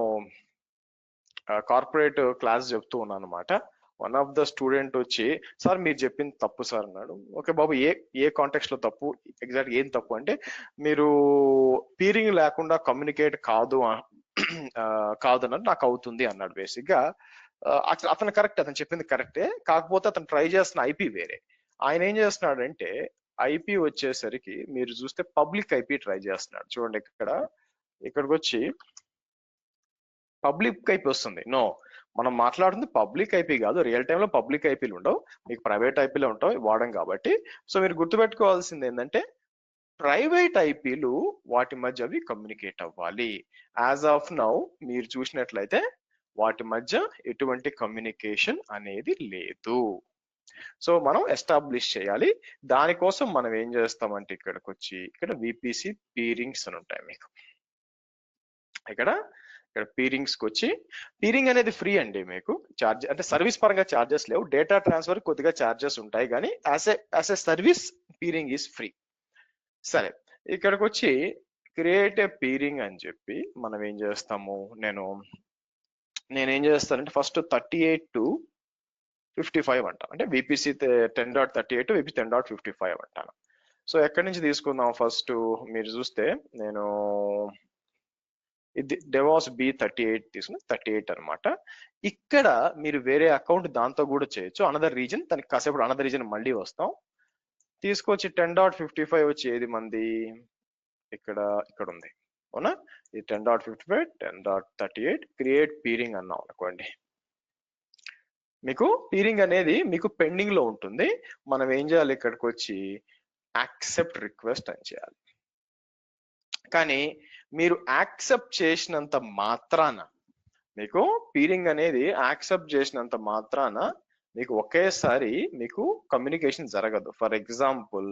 కార్పొరేట్ క్లాస్ చెప్తూ ఉన్నాను అనమాట. వన్ ఆఫ్ ద స్టూడెంట్ వచ్చి, సార్ మీరు చెప్పింది తప్పు సార్ అన్నాడు. ఓకే బాబు, ఏ కాంటెక్స్ట్ లో తప్పు, ఎగ్జాక్ట్ ఏం తప్పు అంటే, మీరు పీరింగ్ లేకుండా కమ్యూనికేట్ కాదు అన్నది నాకు అవుతుంది అన్నాడు. బేసిక్ గా అతను కరెక్ట్, అతను చెప్పింది కరెక్టే. కాకపోతే అతను ట్రై చేస్తున్న ఐపీ వేరే. ఆయన ఏం చేస్తున్నాడంటే, ఐపీ వచ్చేసరికి మీరు చూస్తే పబ్లిక్ ఐపీ ట్రై చేస్తున్నాడు. చూడండి ఇక్కడికి వచ్చి పబ్లిక్ ఐపీ వస్తుంది. నో, మనం మాట్లాడుతుంది పబ్లిక్ ఐపీ కాదు. రియల్ టైంలో పబ్లిక్ ఐపీలు ఉండవు, మీకు ప్రైవేట్ ఐపీలు ఉంటాయి వాడడం కాబట్టి. సో మీరు గుర్తుపెట్టుకోవాల్సింది ఏంటంటే, ప్రైవేట్ ఐపీలు వాటి మధ్య అవి కమ్యూనికేట్ అవ్వాలి. యాజ్ ఆఫ్ నౌ మీరు చూసినట్లయితే వాటి మధ్య ఎటువంటి కమ్యూనికేషన్ అనేది లేదు. సో మనం ఎస్టాబ్లిష్ చేయాలి. దానికోసం మనం ఏం చేస్తామంటే, ఇక్కడికి వచ్చి ఇక్కడ విపిసి పీరింగ్స్ అని ఉంటాయి మీకు. ఇక్కడ పీరింగ్స్ కి వచ్చి, పీరింగ్ అనేది ఫ్రీ అండి. మీకు చార్జ్ అంటే సర్వీస్ పరంగా చార్జెస్ లేవు. డేటా ట్రాన్స్ఫర్ కొద్దిగా చార్జెస్ ఉంటాయి, కానీ as a service peering is free. సరే, ఇక్కడికి వచ్చి క్రియేట్ ఏ పీరింగ్ అని చెప్పి మనం ఏం చేస్తాము, నేనేం చేస్తానంటే ఫస్ట్ 38 to 55 అంటాను. అంటే విపిసి 10.38 విపిసి 10.55 అంటాను. సో ఎక్కడి నుంచి తీసుకుందాం, ఫస్ట్ మీరు చూస్తే నేను ఇది డెవాస్ B38 తీసుకుని 38 అనమాట. ఇక్కడ మీరు వేరే అకౌంట్ దాంతో కూడా చేయొచ్చు, అనదర్ రీజన్. దానికి కాసేపు అనదర్ రీజన్ మళ్ళీ వస్తాం. తీసుకొచ్చి 10.55 వచ్చి ఏది మంది ఇక్కడ ఉంది, అవునా? ఇది 10.55 10.38 క్రియేట్ పీరింగ్ అన్నాం అనుకోండి. మీకు పీరింగ్ అనేది మీకు పెండింగ్ లో ఉంటుంది. మనం ఏం చేయాలి, ఇక్కడికి వచ్చి యాక్సెప్ట్ రిక్వెస్ట్ అని చేయాలి. కానీ మీరు యాక్సెప్ట్ చేసినంత మాత్రాన, మీకు పీరింగ్ అనేది యాక్సెప్ట్ చేసినంత మాత్రాన మీకు ఒకేసారి మీకు కమ్యూనికేషన్ జరగదు. ఫర్ ఎగ్జాంపుల్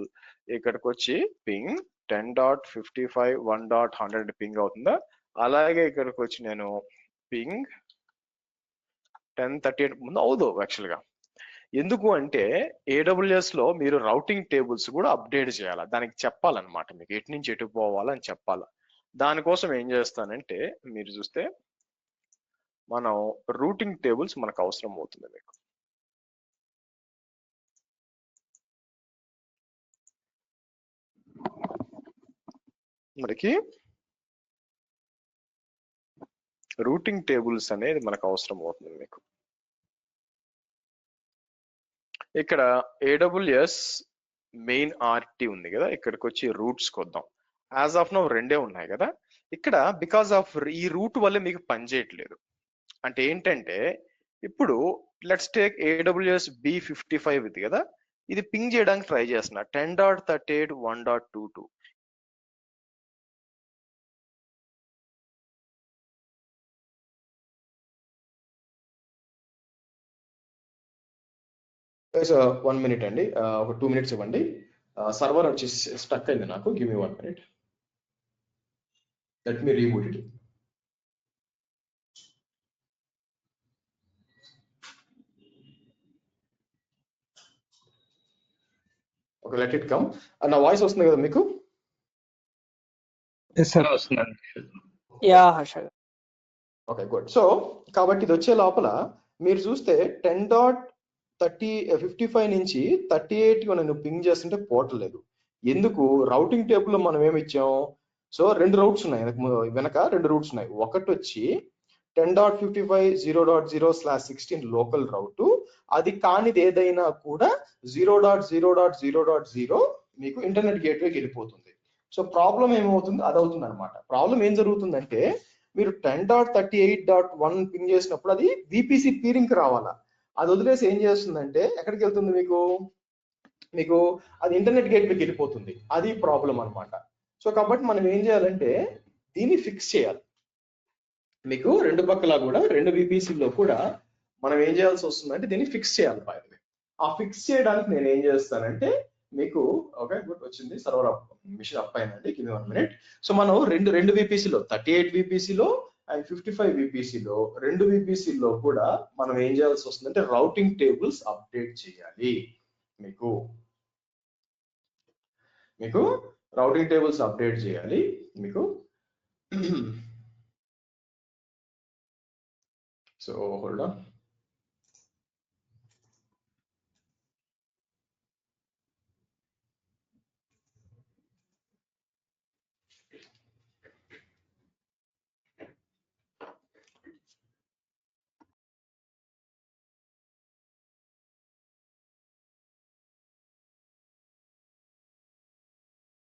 ఇక్కడికి వచ్చి పింగ్ 10.55 1.100 పింగ్ అవుతుందా, అలాగే ఇక్కడికి వచ్చి నేను పింగ్ 10.38 ముందు అవుదు యాక్చువల్ గా. ఎందుకు అంటే AWS లో మీరు రౌటింగ్ టేబుల్స్ కూడా అప్డేట్ చేయాలి, దానికి చెప్పాలన్నమాట, మీకు ఎటు నుంచి ఎటు పోవాలని చెప్పాలి. దానికోసం ఏం చేస్తానంటే, మీరు చూస్తే మనం రూటింగ్ టేబుల్స్ మనకు అవసరం అవుతుంది. మీకు రూటింగ్ టేబుల్స్ అనేది మనకు అవసరం అవుతుంది. మీకు ఇక్కడ AWS మెయిన్ RT ఉంది కదా, ఇక్కడికి వచ్చి రూట్స్ కొద్దాం. యాజ్ ఆఫ్ నౌ రెండే ఉన్నాయి కదా ఇక్కడ. బికాస్ ఆఫ్ ఈ రూట్ వల్ల మీకు పని చేయట్లేదు. అంటే ఏంటంటే, ఇప్పుడు లెట్స్ టేక్ AWS B55 ఇది కదా, ఇది పింగ్ చేయడానికి ట్రై చేస్తున్నా 10.38 1.22. వన్ మినిట్ అండి, ఒక 2 minutes ఇవ్వండి. సర్వర్ వచ్చి స్టక్ అయింది నాకు. Give me 1 minute. Let me reboot it. Okay, let it come. నా వాయిస్ వస్తుంది కదా మీకు? Okay, good. సో కాబట్టి ఇది వచ్చే లోపల మీరు చూస్తే 10.55 నుంచి 38 నేను పింగ్ చేస్తుంటే పోవట్లేదు. ఎందుకు? రౌటింగ్ టేబుల్ లో మనం ఏమి ఇచ్చాం? సో 2 రూట్స్ ఉన్నాయి, వెనక 2 రూట్స్ ఉన్నాయి. ఒకటి వచ్చి 10.55 0.0/16 లోకల్ రౌట్, అది కానిది ఏదైనా కూడా 0.0.0.0 మీకు ఇంటర్నెట్ గేట్వేకి వెళ్ళిపోతుంది. సో ప్రాబ్లం ఏమవుతుంది, అది అవుతుంది అనమాట. ప్రాబ్లం ఏం జరుగుతుందంటే, మీరు 10.38.1 పింగ్ చేసినప్పుడు అది విపిసి పీరింగ్ రావాలా, అది వదిలేసి ఏం చేస్తుందంటే ఎక్కడికి వెళ్తుంది, మీకు అది ఇంటర్నెట్ గేట్వేకి వెళ్ళిపోతుంది. అది ప్రాబ్లం అనమాట. సో కాబట్టి మనం ఏం చేయాలంటే దీన్ని ఫిక్స్ చేయాలి. మీకు రెండు పక్కల కూడా 2 విపిసిలో కూడా మనం ఏం చేయాల్సి వస్తుందంటే దీన్ని ఫిక్స్ చేయాలి. ఆ ఫిక్స్ చేయడానికి నేను ఏం చేస్తానంటే, మీకు ఓకే గుడ్ వచ్చింది, సర్వర్ మిషన్ అప్ అయిందండి. Give me 1 minute. సో మనం రెండు విపిసిలో 38 విపిసిలో అండ్ 55 విపిసిలో 2 విపిసిలో కూడా మనం ఏం చేయాల్సి వస్తుందంటే రౌటింగ్ టేబుల్స్ అప్డేట్ చేయాలి. మీకు రౌటింగ్ టేబుల్స్ అప్డేట్ చేయాలి. మీకు so hold on.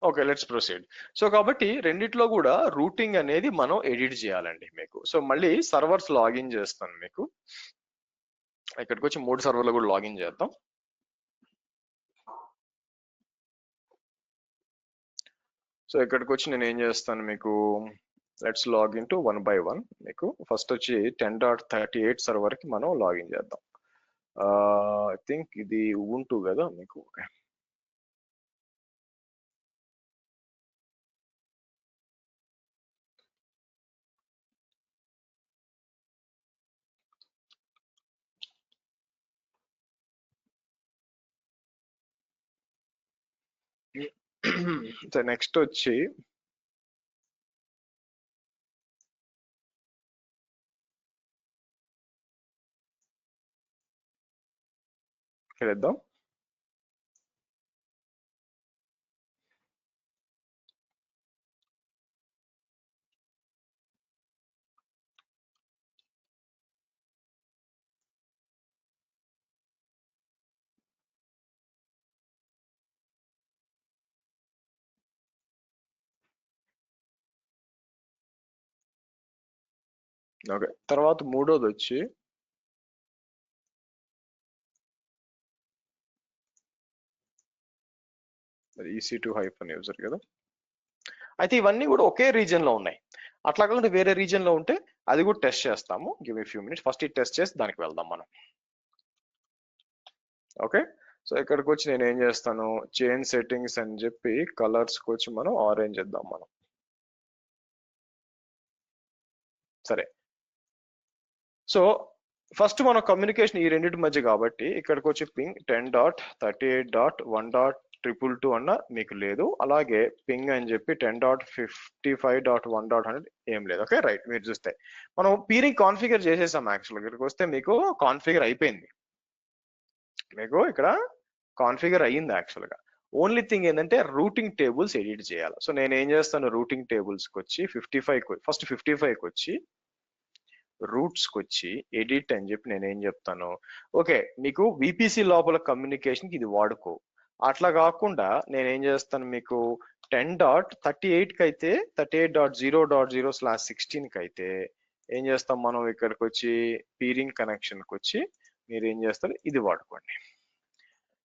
Okay, let's proceed. So కాబట్టి రెండిట్లో కూడా రూటింగ్ అనేది మనం ఎడిట్ చేయాలండి మీకు. సో మళ్ళీ సర్వర్స్ లాగిన్ చేస్తాను మీకు. ఇక్కడికి వచ్చి 3 సర్వర్లు కూడా లాగిన్ చేద్దాం. సో ఇక్కడికి వచ్చి నేను ఏం చేస్తాను మీకు, లెట్స్ లాగిన్ టు 1 by 1. మీకు ఫస్ట్ వచ్చి 10.38 సర్వర్ కి మనం లాగిన్ చేద్దాం. ఐ థింక్ ఇది ubuntu కదా మీకు. ఓకే, సో నెక్స్ట్ వచ్చి వెళ్దాం. ఓకే, తర్వాత మూడోది వచ్చి EC2-user కదా. అయితే ఇవన్నీ కూడా ఒకే రీజన్ లో ఉన్నాయి. అట్లా కాకుండా వేరే రీజన్ లో ఉంటే అది కూడా టెస్ట్ చేస్తాము. Give me few minutes. First ఈ టెస్ట్ చేసి దానికి వెళ్దాం మనం. ఓకే, సో ఇక్కడికి వచ్చి నేను ఏం చేస్తాను, చేంజ్ సెట్టింగ్స్ అని చెప్పి కలర్స్ కి వచ్చి మనం ఆరెంజ్ ఇద్దాం మనం. సరే, సో ఫస్ట్ మన కమ్యూనికేషన్ ఈ రెండింటి మధ్య కాబట్టి ఇక్కడికి వచ్చి పింగ్ 10.38.1.222 అన్న మీకు లేదు. అలాగే పింగ్ అని చెప్పి 10.55.1.100 ఏం లేదు. ఓకే రైట్, మీరు చూస్తే మనం పీరింగ్ కాన్ఫిగర్ చేసేసాం. యాక్చువల్గా ఇక్కడికి వస్తే మీకు కాన్ఫిగర్ అయిపోయింది. మీకు ఇక్కడ కాన్ఫిగర్ అయ్యింది యాక్చువల్గా. ఓన్లీ థింగ్ ఏంటంటే రూటింగ్ టేబుల్స్ ఎడిట్ చేయాలి. సో నేను ఏం చేస్తాను, రూటింగ్ టేబుల్స్కి వచ్చి 55 ఫస్ట్ 55కి వచ్చి రూట్స్కి వచ్చి ఎడిట్ అని చెప్పి నేను ఏం చెప్తాను, ఓకే మీకు విపిసి లోపల కమ్యూనికేషన్కి ఇది వాడుకో. అట్లా కాకుండా నేను ఏం చేస్తాను మీకు 10.38కి అయితే 38.0.0/16కి అయితే ఏం చేస్తాం మనం, ఇక్కడికి వచ్చి పీరింగ్ కనెక్షన్కి వచ్చి మీరు ఏం చేస్తారు, ఇది వాడుకోండి.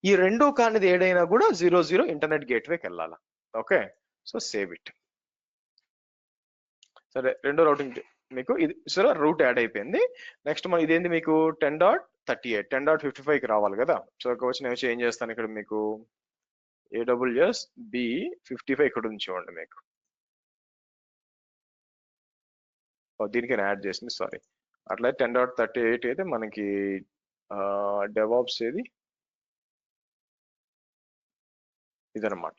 ఈ రెండు కానిది ఏదైనా కూడా 00 ఇంటర్నెట్ గేట్వేకి వెళ్ళాలి. Okay, so save it. సరే, రెండో రౌటింగ్ మీకు ఇది సరే రూట్ యాడ్ అయిపోయింది. నెక్స్ట్ మనం ఇదేంది మీకు 10.38 10.55కి రావాలి కదా. సో వచ్చి నేను ఏం చేస్తాను, ఇక్కడ మీకు AWS B55 ఇక్కడ ఉంచుకోండి మీకు. దీనికి యాడ్ చేసింది, సారీ. అట్లా 10.38 అయితే మనకి డెవాప్స్ ఏది ఇదనమాట.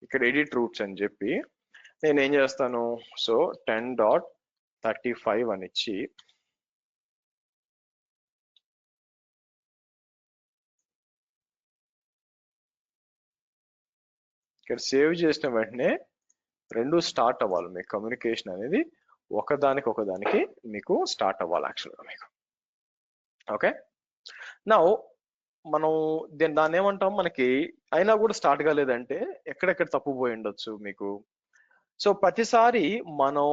ఇక్కడ ఎడిట్ రూట్స్ అని చెప్పి నేను ఏం చేస్తాను, సో 10.35 అని ఇచ్చి ఇక్కడ సేవ్ చేసిన వెంటనే రెండు స్టార్ట్ అవ్వాలి. మీకు కమ్యూనికేషన్ అనేది ఒకదానికి మీకు స్టార్ట్ అవ్వాలి యాక్చువల్గా మీకు. ఓకే, నా మనం దాన్ని ఏమంటాం, మనకి అయినా కూడా స్టార్ట్ కాలేదంటే ఎక్కడెక్కడ తప్పు పోయి ఉండొచ్చు మీకు. సో ప్రతిసారి మనం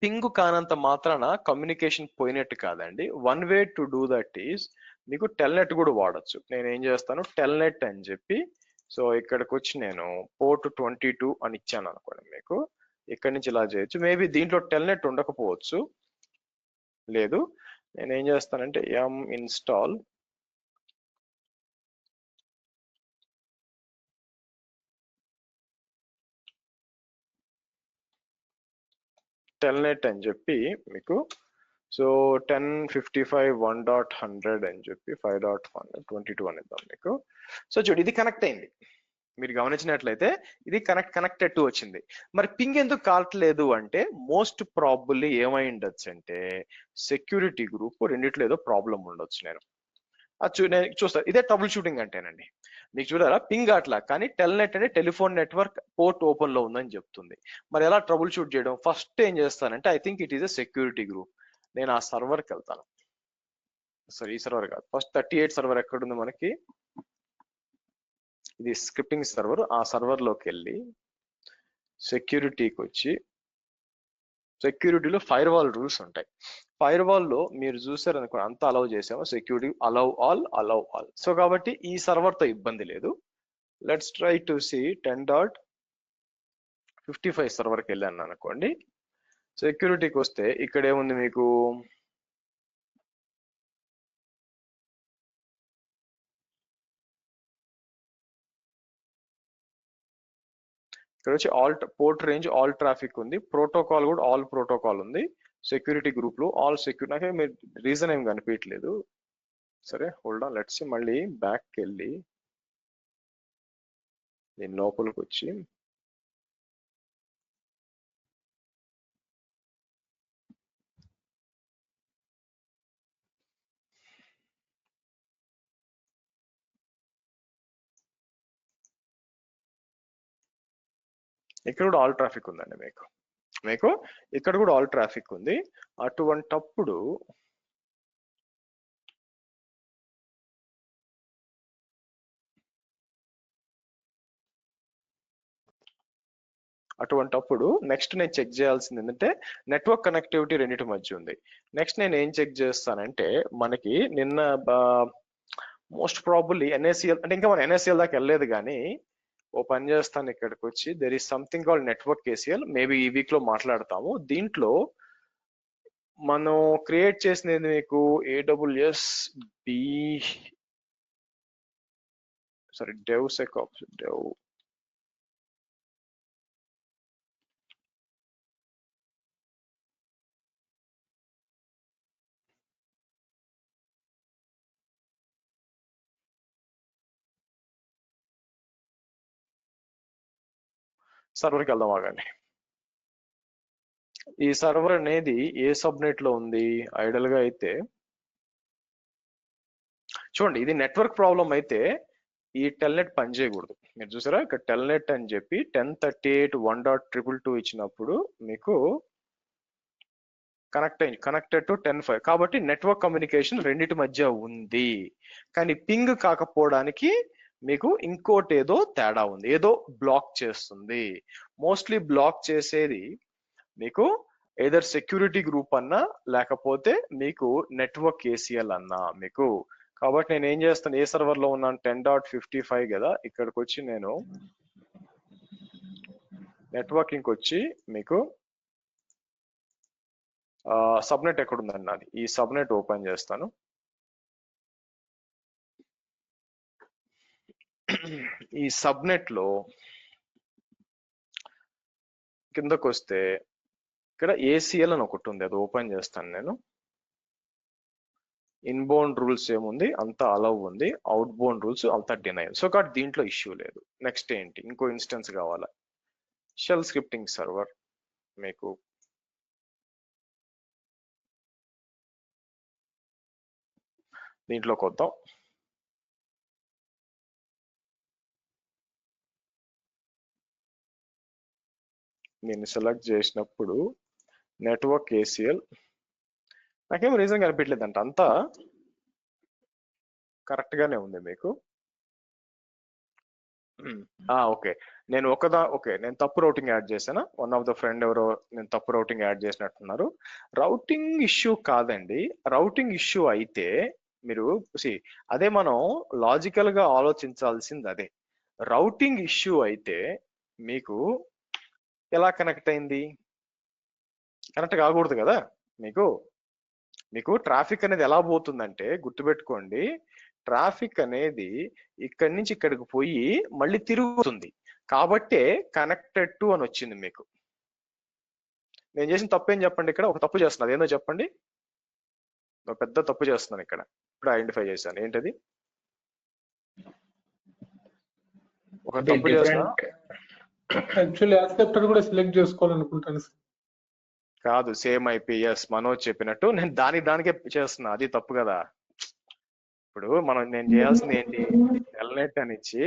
పింగ్ కానంత మాత్రాన కమ్యూనికేషన్ పోయినట్టు కాదండి. One way to do that is మీకు టెల్నెట్ కూడా వాడచ్చు. నేను ఏం చేస్తాను, టెల్నెట్ అని చెప్పి సో ఇక్కడికి వచ్చి నేను పోర్ట్ 22 అని ఇచ్చాను అనుకోండి మీకు. ఇక్కడి నుంచి ఇలా చేయొచ్చు. మేబీ దీంట్లో టెల్నెట్ ఉండకపోవచ్చు, లేదు. నేను ఏం చేస్తానంటే yum install టెల్నెట్ అని చెప్పి మీకు సో 10.55 1.100 అని చెప్పి 5.122 అని ఇద్దాం మీకు. సో చూడు ఇది కనెక్ట్ అయింది. మీరు గమనించినట్లయితే ఇది కనెక్టెడ్ టు వచ్చింది. మరి పింగ్ ఎందుకు కావట్లేదు అంటే మోస్ట్ ప్రాబుల్లీ ఏమై ఉండొచ్చు అంటే సెక్యూరిటీ గ్రూప్ రెండిట్లో ఏదో ప్రాబ్లం ఉండొచ్చు. నేను చూస్తాను. ఇదే ట్రబుల్ షూటింగ్ అంటేనండి. మీకు చూడాలా పింగ్ అట్లా, కానీ టెల్నెట్ అంటే టెలిఫోన్ నెట్వర్క్ పోర్ట్ ఓపెన్ లో ఉందని చెప్తుంది. మరి ఎలా ట్రబుల్ షూట్ చేయడం? ఫస్ట్ ఏం చేస్తానంటే I think it is a security group. నేను ఆ సర్వర్కి వెళ్తాను. సరే, ఈ సర్వర్ కాదు, ఫస్ట్ 38 సర్వర్ ఎక్కడుంది మనకి, ఇది స్క్రిప్టింగ్ సర్వర్. ఆ సర్వర్ లోకి వెళ్ళి సెక్యూరిటీకి వచ్చి, సెక్యూరిటీలో ఫైర్ వాల్ రూల్స్ ఉంటాయి. ఫైర్ వాల్ లో మీరు చూసారు అనుకో, అంతా అలౌ చేసాము. Security allow all. సో కాబట్టి ఈ సర్వర్ తో ఇబ్బంది లేదు. లెట్స్ ట్రై టు సి 10.55 సర్వర్కి వెళ్ళాను అనుకోండి. సెక్యూరిటీకి వస్తే ఇక్కడ ఏముంది మీకు, ఇక్కడ వచ్చి all port range all traffic ఉంది, ప్రోటోకాల్ కూడా ఆల్ ప్రోటోకాల్ ఉంది, సెక్యూరిటీ గ్రూప్ లో ఆల్ సెక్యూరిటీ. నాకే మీరు రీజన్ ఏం కనిపించట్లేదు. సరే, హోల్డ్ ఆన్, లెట్స్ మళ్ళీ బ్యాక్ వెళ్ళి దీని లోపలికి వచ్చి ఇక్కడ కూడా ఆల్ ట్రాఫిక్ ఉందండి. మీకు ఇక్కడ కూడా ఆల్ ట్రాఫిక్ ఉంది. అటువంటప్పుడు నెక్స్ట్ నేను చెక్ చేయాల్సింది ఏంటంటే నెట్వర్క్ కనెక్టివిటీ రెండింటి మధ్య ఉంది. నెక్స్ట్ నేను ఏం చెక్ చేస్తానంటే మనకి నిన్న మోస్ట్ ప్రాబుల్లీ ఎన్ఏసిఎల్ అంటే, ఇంకా మనం ఎన్ఏసిఎల్ దాకా వెళ్ళలేదు, కానీ ఓ పని చేస్తాను. ఇక్కడికి వచ్చి there is something called network ACL. Maybe ఈ వీక్ లో మాట్లాడతాము. దీంట్లో మనం క్రియేట్ చేసినది మీకు AWS బి సారీ డెవ్సెకాప్స్ సర్వర్కి వెళ్దాం ఆగండి. ఈ సర్వర్ అనేది ఏ సబ్నెట్ లో ఉంది? ఐడల్ గా అయితే చూడండి, ఇది నెట్వర్క్ ప్రాబ్లం అయితే ఈ టెల్నెట్ పని చేయకూడదు. మీరు చూసారా ఇక్కడ టెల్నెట్ అని చెప్పి 10.38.1.222 ఇచ్చినప్పుడు మీకు కనెక్టెడ్ టు 10.5. కాబట్టి నెట్వర్క్ కమ్యూనికేషన్ రెండింటి మధ్య ఉంది. కానీ పింగ్ కాకపోవడానికి మీకు ఇంకోటి ఏదో తేడా ఉంది, ఏదో బ్లాక్ చేస్తుంది. మోస్ట్లీ బ్లాక్ చేసేది మీకు ఏదర్ సెక్యూరిటీ గ్రూప్ అన్నా లేకపోతే మీకు నెట్వర్క్ ఏసీఎల్ అన్నా మీకు. కాబట్టి నేను ఏం చేస్తాను, ఏ సర్వర్ లో ఉన్నాను, 10.55 కదా, ఇక్కడికి వచ్చి నేను నెట్వర్కింగ్ వచ్చి మీకు సబ్నెట్ ఎక్కడుందండి నాది, ఈ సబ్నెట్ ఓపెన్ చేస్తాను. ఈ సబ్నెట్ లో కిందకు వస్తే ఇక్కడ ఏసీఎల్ అని ఒకటి ఉంది, అది ఓపెన్ చేస్తాను నేను. ఇన్బౌండ్ రూల్స్ ఏముంది, అంతా అలౌ ఉంది. అవుట్ బౌండ్ రూల్స్ అంతా డినైల్. సో కాబట్టి దీంట్లో ఇష్యూ లేదు. నెక్స్ట్ ఏంటి, ఇంకో ఇన్స్టెన్స్ కావాలా, షెల్ స్క్రిప్టింగ్ సర్వర్. మీకు దీంట్లోకి వద్దాం. నేను సెలెక్ట్ చేసినప్పుడు నెట్వర్క్ ఏసీఎల్, నాకేం రీజన్ కనిపించలేదంట, అంతా కరెక్ట్ గానే ఉంది మీకు. ఓకే, నేను నేను తప్పు రౌటింగ్ యాడ్ చేశాను. వన్ ఆఫ్ ద ఫ్రెండ్ ఎవరో నేను తప్పు రౌటింగ్ యాడ్ చేసినట్టున్నారు. రౌటింగ్ ఇష్యూ కాదండి. రౌటింగ్ ఇష్యూ అయితే మీరు అదే మనం లాజికల్ గా ఆలోచించాల్సింది అదే. రౌటింగ్ ఇష్యూ అయితే మీకు ఎలా కనెక్ట్ అయింది? కనెక్ట్ కాకూడదు కదా. మీకు ట్రాఫిక్ అనేది ఎలా పోతుందంటే గుర్తుపెట్టుకోండి, ట్రాఫిక్ అనేది ఇక్కడి నుంచి ఇక్కడికి పోయి మళ్ళీ తిరుగుతుంది. కాబట్టే కనెక్టెడ్ టు అని వచ్చింది మీకు. నేను చేసిన తప్పు ఏం చెప్పండి, ఇక్కడ ఒక తప్పు చేస్తున్నా, అదేందో చెప్పండి. ఒక పెద్ద తప్పు చేస్తున్నాను ఇక్కడ, ఇప్పుడు ఐడెంటిఫై చేశాను. ఏంటది? ఒక అంటే తప్పు చేసిన డిఫరెంట్ యాక్చువల్లీ యాక్సెప్టర్ కూడా సెలెక్ట్ చేసుకోవాలనుకుంటాను సార్. కాదు, సేమ్ ఐపీఎస్ మనోజ్ చెప్పినట్టు నేను దానికే చేస్తున్నా, అది తప్పు కదా. ఇప్పుడు నేను చేయాల్సింది ఏంటి, టెల్నెట్ అని ఇచ్చి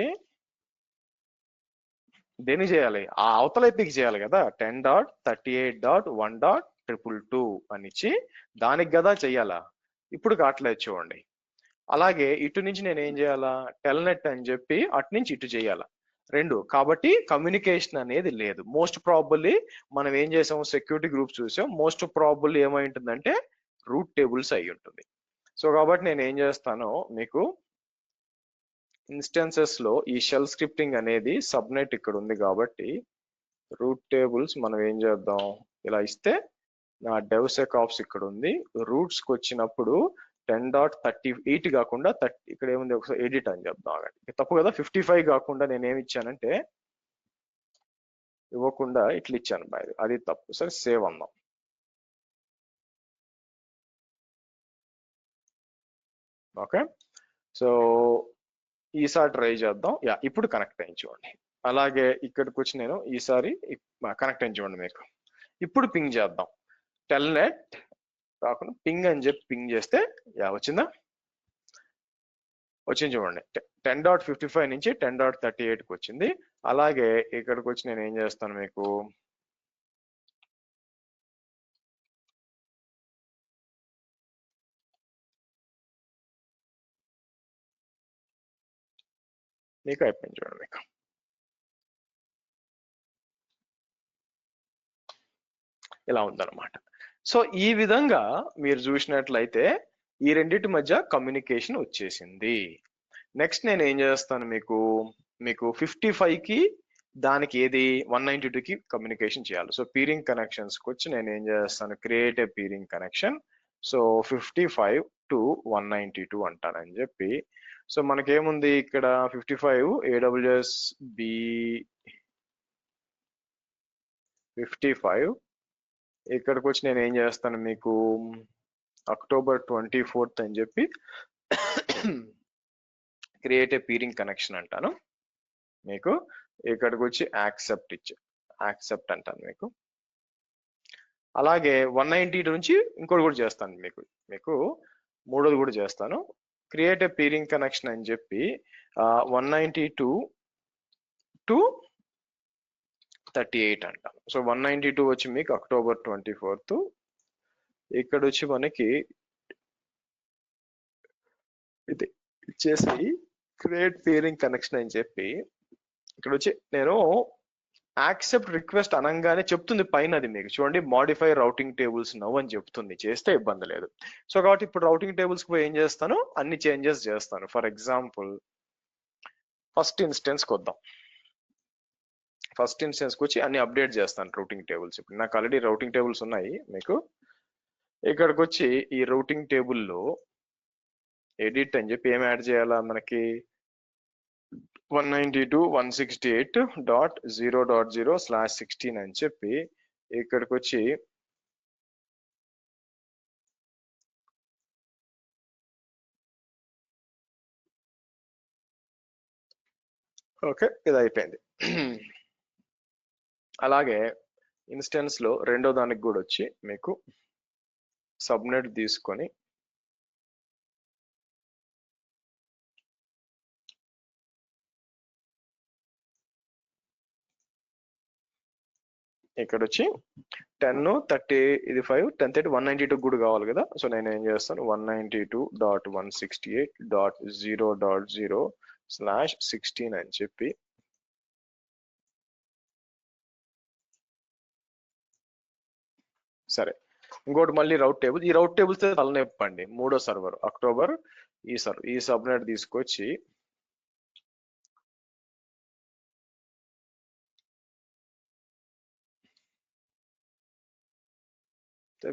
దేని చేయాలి, ఆ అవతల ఐపీకి చేయాలి కదా. 10.38.1.222 అని ఇచ్చి దానికి కదా చెయ్యాలా. ఇప్పుడు కావట్లేదు చూడండి. అలాగే ఇటు నుంచి నేను ఏం చేయాలా, టెల్నెట్ అని చెప్పి అటు నుంచి ఇటు చేయాలా, రెండు. కాబట్టి కమ్యూనికేషన్ అనేది లేదు. మోస్ట్ ప్రాబబ్లీ మనం ఏం చేసాం, సెక్యూరిటీ గ్రూప్స్ చూసాం, మోస్ట్ ప్రాబబ్లీ ఏమై ఉంటుందంటే రూట్ టేబుల్స్ అయి ఉంటుంది. సో కాబట్టి నేను ఏం చేస్తానో, మీకు ఇన్స్టెన్సెస్ లో ఈ షెల్ స్క్రిప్టింగ్ అనేది సబ్నెట్ ఇక్కడ ఉంది కాబట్టి రూట్ టేబుల్స్ మనం ఏం చేద్దాం, ఇలా ఇస్తే నా డెవ్సెకాప్స్ ఇక్కడ ఉంది. రూట్స్ కి వచ్చినప్పుడు 10.38 కాకుండా ఇక్కడ ఏముంది, ఒకసారి ఎడిట్ అని చెప్దాం. తప్పు కదా, 55 కాకుండా నేను ఏమి ఇచ్చానంటే ఇవ్వకుండా ఇట్లా ఇచ్చాను బాయ్, అది తప్పు. సరే సేవ్ అందాం. ఓకే, సో ఈసారి ట్రై చేద్దాం. యా, ఇప్పుడు కనెక్ట్ అయ్యి చూడండి. అలాగే ఇక్కడికి వచ్చి నేను ఈసారి కనెక్ట్ అయ్యి చూడండి. మీకు ఇప్పుడు పింగ్ చేద్దాం. టెల్నెట్ కాకుండా పింగ్ అని చెప్పి పింగ్ చేస్తే యా వచ్చిందా, వచ్చింది చూడండి. 10.55 నుంచి 10.38కి వచ్చింది. అలాగే ఇక్కడికి వచ్చి నేను ఏం చేస్తాను, మీకు అయిపోయింది చూడండి. మీకు ఇలా ఉందన్నమాట. సో ఈ విధంగా మీరు చూసినట్లయితే ఈ రెండింటి మధ్య కమ్యూనికేషన్ వచ్చేసింది. నెక్స్ట్ నేను ఏం చేస్తాను, మీకు 55కి దానికి ఏది 192కి కమ్యూనికేషన్ చేయాలి. సో పీరింగ్ కనెక్షన్స్ కి వచ్చి నేను ఏం చేస్తాను, create a peering connection. So 55 to 192 అంటానని చెప్పి. సో మనకేముంది ఇక్కడ 55 AWS B 55. ఇక్కడికి వచ్చి నేను ఏం చేస్తాను, మీకు October 24th అని చెప్పి క్రియేట్ ఏ పీరింగ్ కనెక్షన్ అంటాను. మీకు ఇక్కడికి వచ్చి యాక్సెప్ట్ అంటాను. అలాగే 192 నుంచి ఇంకోటి కూడా చేస్తాను, మీకు మూడోది కూడా చేస్తాను. క్రియేట్ ఏ పీరింగ్ కనెక్షన్ అని చెప్పి 192 to 38 అంటాను. సో 192 వచ్చి మీకు October 24th. ఇక్కడ వచ్చి మనకి ఇది ఇచ్చేసి క్రియేట్ పీరింగ్ కనెక్షన్ అని చెప్పి ఇక్కడ వచ్చి నేను యాక్సెప్ట్ రిక్వెస్ట్ అనగానే చెప్తుంది పైన, అది మీకు చూడండి, మాడిఫై రౌటింగ్ టేబుల్స్ నవ్ అని చెప్తుంది. చేస్తే ఇబ్బంది లేదు. సో కాబట్టి ఇప్పుడు రౌటింగ్ టేబుల్స్ పోయి ఏం చేస్తాను, అన్ని చేంజెస్ చేస్తాను. ఫర్ ఎగ్జాంపుల్ ఫస్ట్ ఇన్స్టెన్స్కి వద్దాం. ఫస్ట్ ఇన్స్టెన్స్కి వచ్చి అన్ని అప్డేట్ చేస్తాను రౌటింగ్ టేబుల్స్. ఇప్పుడు నాకు ఆల్రెడీ రౌటింగ్ టేబుల్స్ ఉన్నాయి. మీకు ఇక్కడికి వచ్చి ఈ రౌటింగ్ టేబుల్లో ఎడిట్ అని చెప్పి ఏం యాడ్ చేయాలా, మనకి 192.168.0.0/16 అని చెప్పి ఇక్కడికి వచ్చి ఓకే, ఇది అయిపోయింది. అలాగే ఇన్స్టెన్స్ లో రెండో దానికి కూడా వచ్చి మీకు సబ్నెట్ తీసుకొని ఇక్కడ వచ్చి 10.30 ఇది 5 10.30 192 కూడా కావాలి కదా. సో నేను ఏం చేస్తాను, 192.168.0.0/16 అని చెప్పి సరే. ఇంకోటి మళ్ళీ రౌట్ టేబుల్, ఈ రౌట్ టేబుల్స్ తలనొప్పండి. మూడో సర్వర్ అక్టోబర్, ఈ సబ్నెట్ తీసుకొచ్చి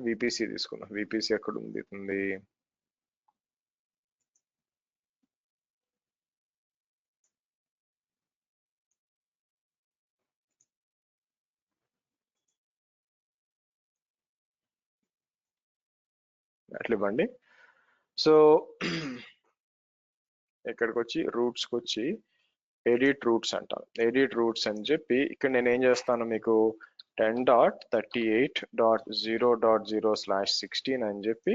విపిసి తీసుకున్నాం. విపిసి ఎక్కడ ఉంది, అట్లా ఇవ్వండి. సో ఇక్కడికి వచ్చి రూట్స్కి వచ్చి ఎడిట్ రూట్స్ అంటాను. ఎడిట్ రూట్స్ అని చెప్పి ఇక్కడ నేను ఏం చేస్తాను, మీకు 10.38.0.0/16 అని చెప్పి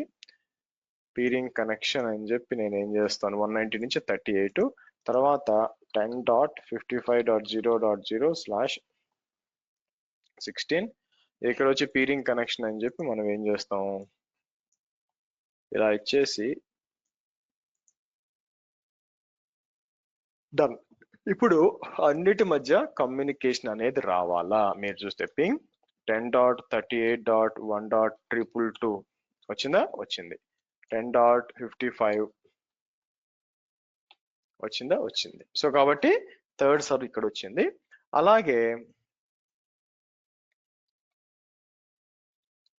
పీరింగ్ కనెక్షన్ అని చెప్పి నేను ఏం చేస్తాను 190 నుంచి 38, తర్వాత 10.55.0.0/16 ఇక్కడ వచ్చి పీరింగ్ కనెక్షన్ అని చెప్పి మనం ఏం చేస్తాం, ఇలా ఇచ్చేసి డన్. ఇప్పుడు అన్నిటి మధ్య కమ్యూనికేషన్ అనేది రావాలా, మీరు చూస్తే పింగ్ 10.38.1.222 వచ్చిందా, వచ్చింది. 10.55 వచ్చిందా, వచ్చింది. సో కాబట్టి థర్డ్ సర్వ్ ఇక్కడ వచ్చింది. అలాగే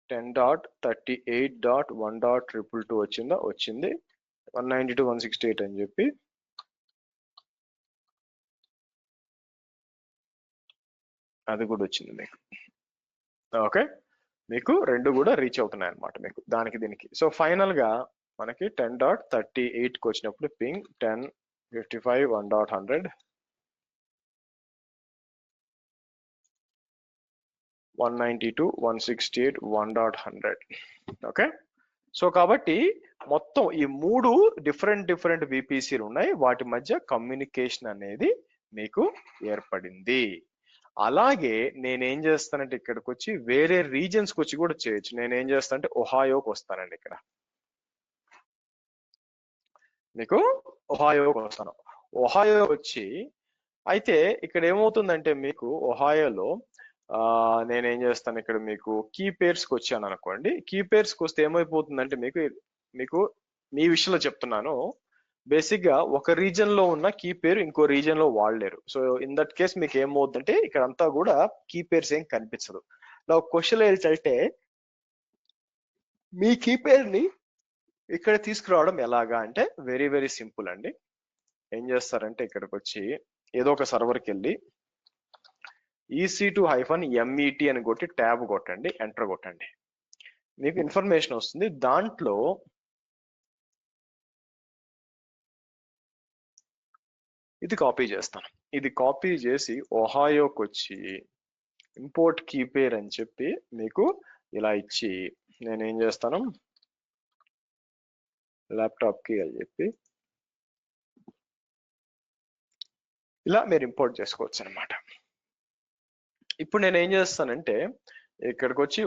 10.38.1.222 వచ్చిందా, వచ్చింది. 192 168 అని చెప్పి అది కూడా వచ్చింది మీకు. ఓకే, మీకు రెండు కూడా రీచ్ అవుతున్నాయి అన్నమాట మీకు దానికి దీనికి. సో ఫైనల్ గా మనకి 10.38కి వచ్చినప్పుడు పింగ్ 10.55 1.100 192 168 1.100. ఓకే, సో కాబట్టి మొత్తం ఈ మూడు డిఫరెంట్ విపిసిలు ఉన్నాయి, వాటి మధ్య కమ్యూనికేషన్ అనేది మీకు ఏర్పడింది. అలాగే నేనేం చేస్తానంటే ఇక్కడికి వచ్చి వేరే రీజన్స్కి వచ్చి కూడా చేయొచ్చు. నేనేం చేస్తానంటే ఒహాయోకి వస్తానండి. ఇక్కడ మీకు ఒహాయోకి వస్తాను. ఒహాయో వచ్చి అయితే ఇక్కడ ఏమవుతుందంటే మీకు ఒహాయోలో నేనేం చేస్తాను, ఇక్కడ మీకు కీ పేర్స్కి వచ్చాను అనుకోండి. కీ పేర్స్కి వస్తే ఏమైపోతుందంటే మీకు మీ విషయంలో చెప్తున్నాను, బేసిక్ గా ఒక రీజన్ లో ఉన్న కీ పేరు ఇంకో రీజన్ లో వాడలేరు. సో ఇన్ దట్ కేస్ మీకు ఏమవుతుందంటే ఇక్కడ అంతా కూడా కీ పేర్స్ ఏం కనిపించదు. నా క్వశ్చన్ ఏంటంటే మీ కీ పేరుని ఇక్కడ తీసుకురావడం ఎలాగా అంటే వెరీ సింపుల్ అండి. ఏం చేస్తారంటే ఇక్కడికి వచ్చి ఏదో ఒక సర్వర్కి వెళ్ళి EC2-MET అని కొట్టి ట్యాబ్ కొట్టండి, ఎంటర్ కొట్టండి, మీకు ఇన్ఫర్మేషన్ వస్తుంది. దాంట్లో ఇది కాపీ చేస్తాను. ఇది కాపీ చేసి ఒహాయోకి వచ్చి ఇంపోర్ట్ కీ పేర్ అని చెప్పి మీకు ఇలా ఇచ్చి నేనేం చేస్తాను ల్యాప్టాప్ కి అని చెప్పి ఇలా మీరు ఇంపోర్ట్ చేసుకోవచ్చు అనమాట. ఇప్పుడు నేను ఏం చేస్తానంటే ఇక్కడికి వచ్చి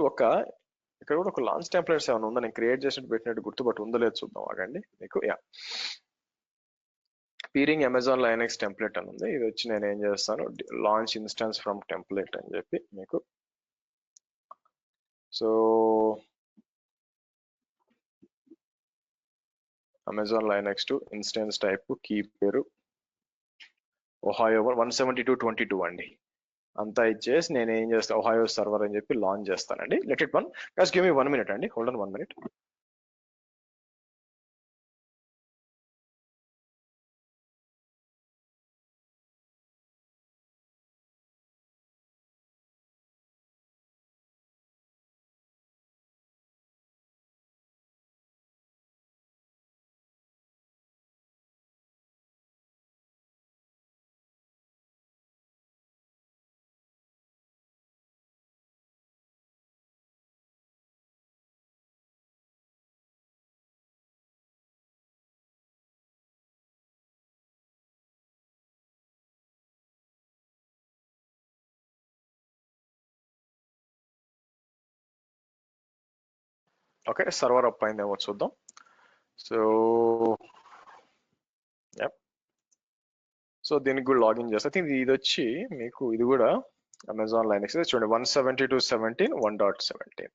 ఇక్కడ కూడా ఒక లాంచ్ టెంప్లెట్స్ ఏమైనా ఉందా, నేను క్రియేట్ చేసినట్టు పెట్టినట్టు గుర్తుపట్టి ఉందో లేదు చూద్దాం ఆగండి. మీకు పీరింగ్ అమెజాన్ లైనక్స్ టెంప్లెట్ అని ఉంది. ఇది వచ్చి నేను ఏం చేస్తాను లాంచ్ ఇన్స్టాన్స్ ఫ్రమ్ టెంప్లెట్ అని చెప్పి మీకు. So Amazon Linux 2 instance type key పేరు ఒహాయో 172.22 అండి. అంతా ఇచ్చేసి నేను ఏం చేస్తాను ఒహాయో సర్వర్ అని చెప్పి లాంచ్ చేస్తానండి. Let it 1 guys, give me 1 minute అండి, hold on 1 minute. Okay, server up అయిందేమో చూద్దాం. సో సో దీనికి కూడా లాగిన్ చేస్తే ఇది వచ్చి మీకు ఇది కూడా అమెజాన్ లైనక్స్ చూడండి 172.17 1.17.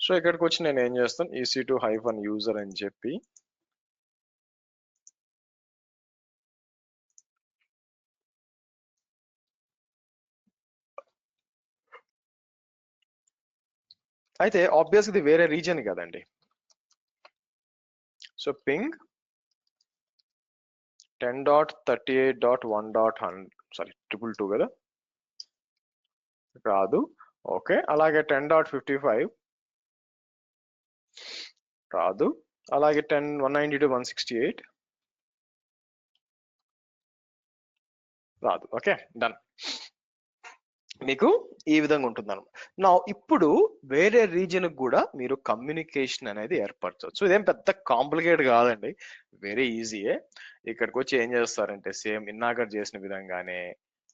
సో ఇక్కడికి వచ్చి నేను ఏం చేస్తాను EC2-user అని చెప్పి అయితే ఆబ్వియస్ ఇది వేరే రీజన్ కదండి. సో పింగ్ 10.38.1.100 సారీ 222 కదా రాదు. ఓకే, అలాగే 10.55 రాదు. అలాగే 192 168 రాదు. Okay, done. మీకు ఈ విధంగా ఉంటుంది అనమాట. నా ఇప్పుడు వేరే రీజియన్ కూడా మీరు కమ్యూనికేషన్ అనేది ఏర్పరచవచ్చు. ఇదేం పెద్ద కాంప్లికేట్ కాదండి, వెరీ ఈజీయే. ఇక్కడికి వచ్చి ఏం చేస్తారంటే సేమ్ ఇన్నాక చేసిన విధంగానే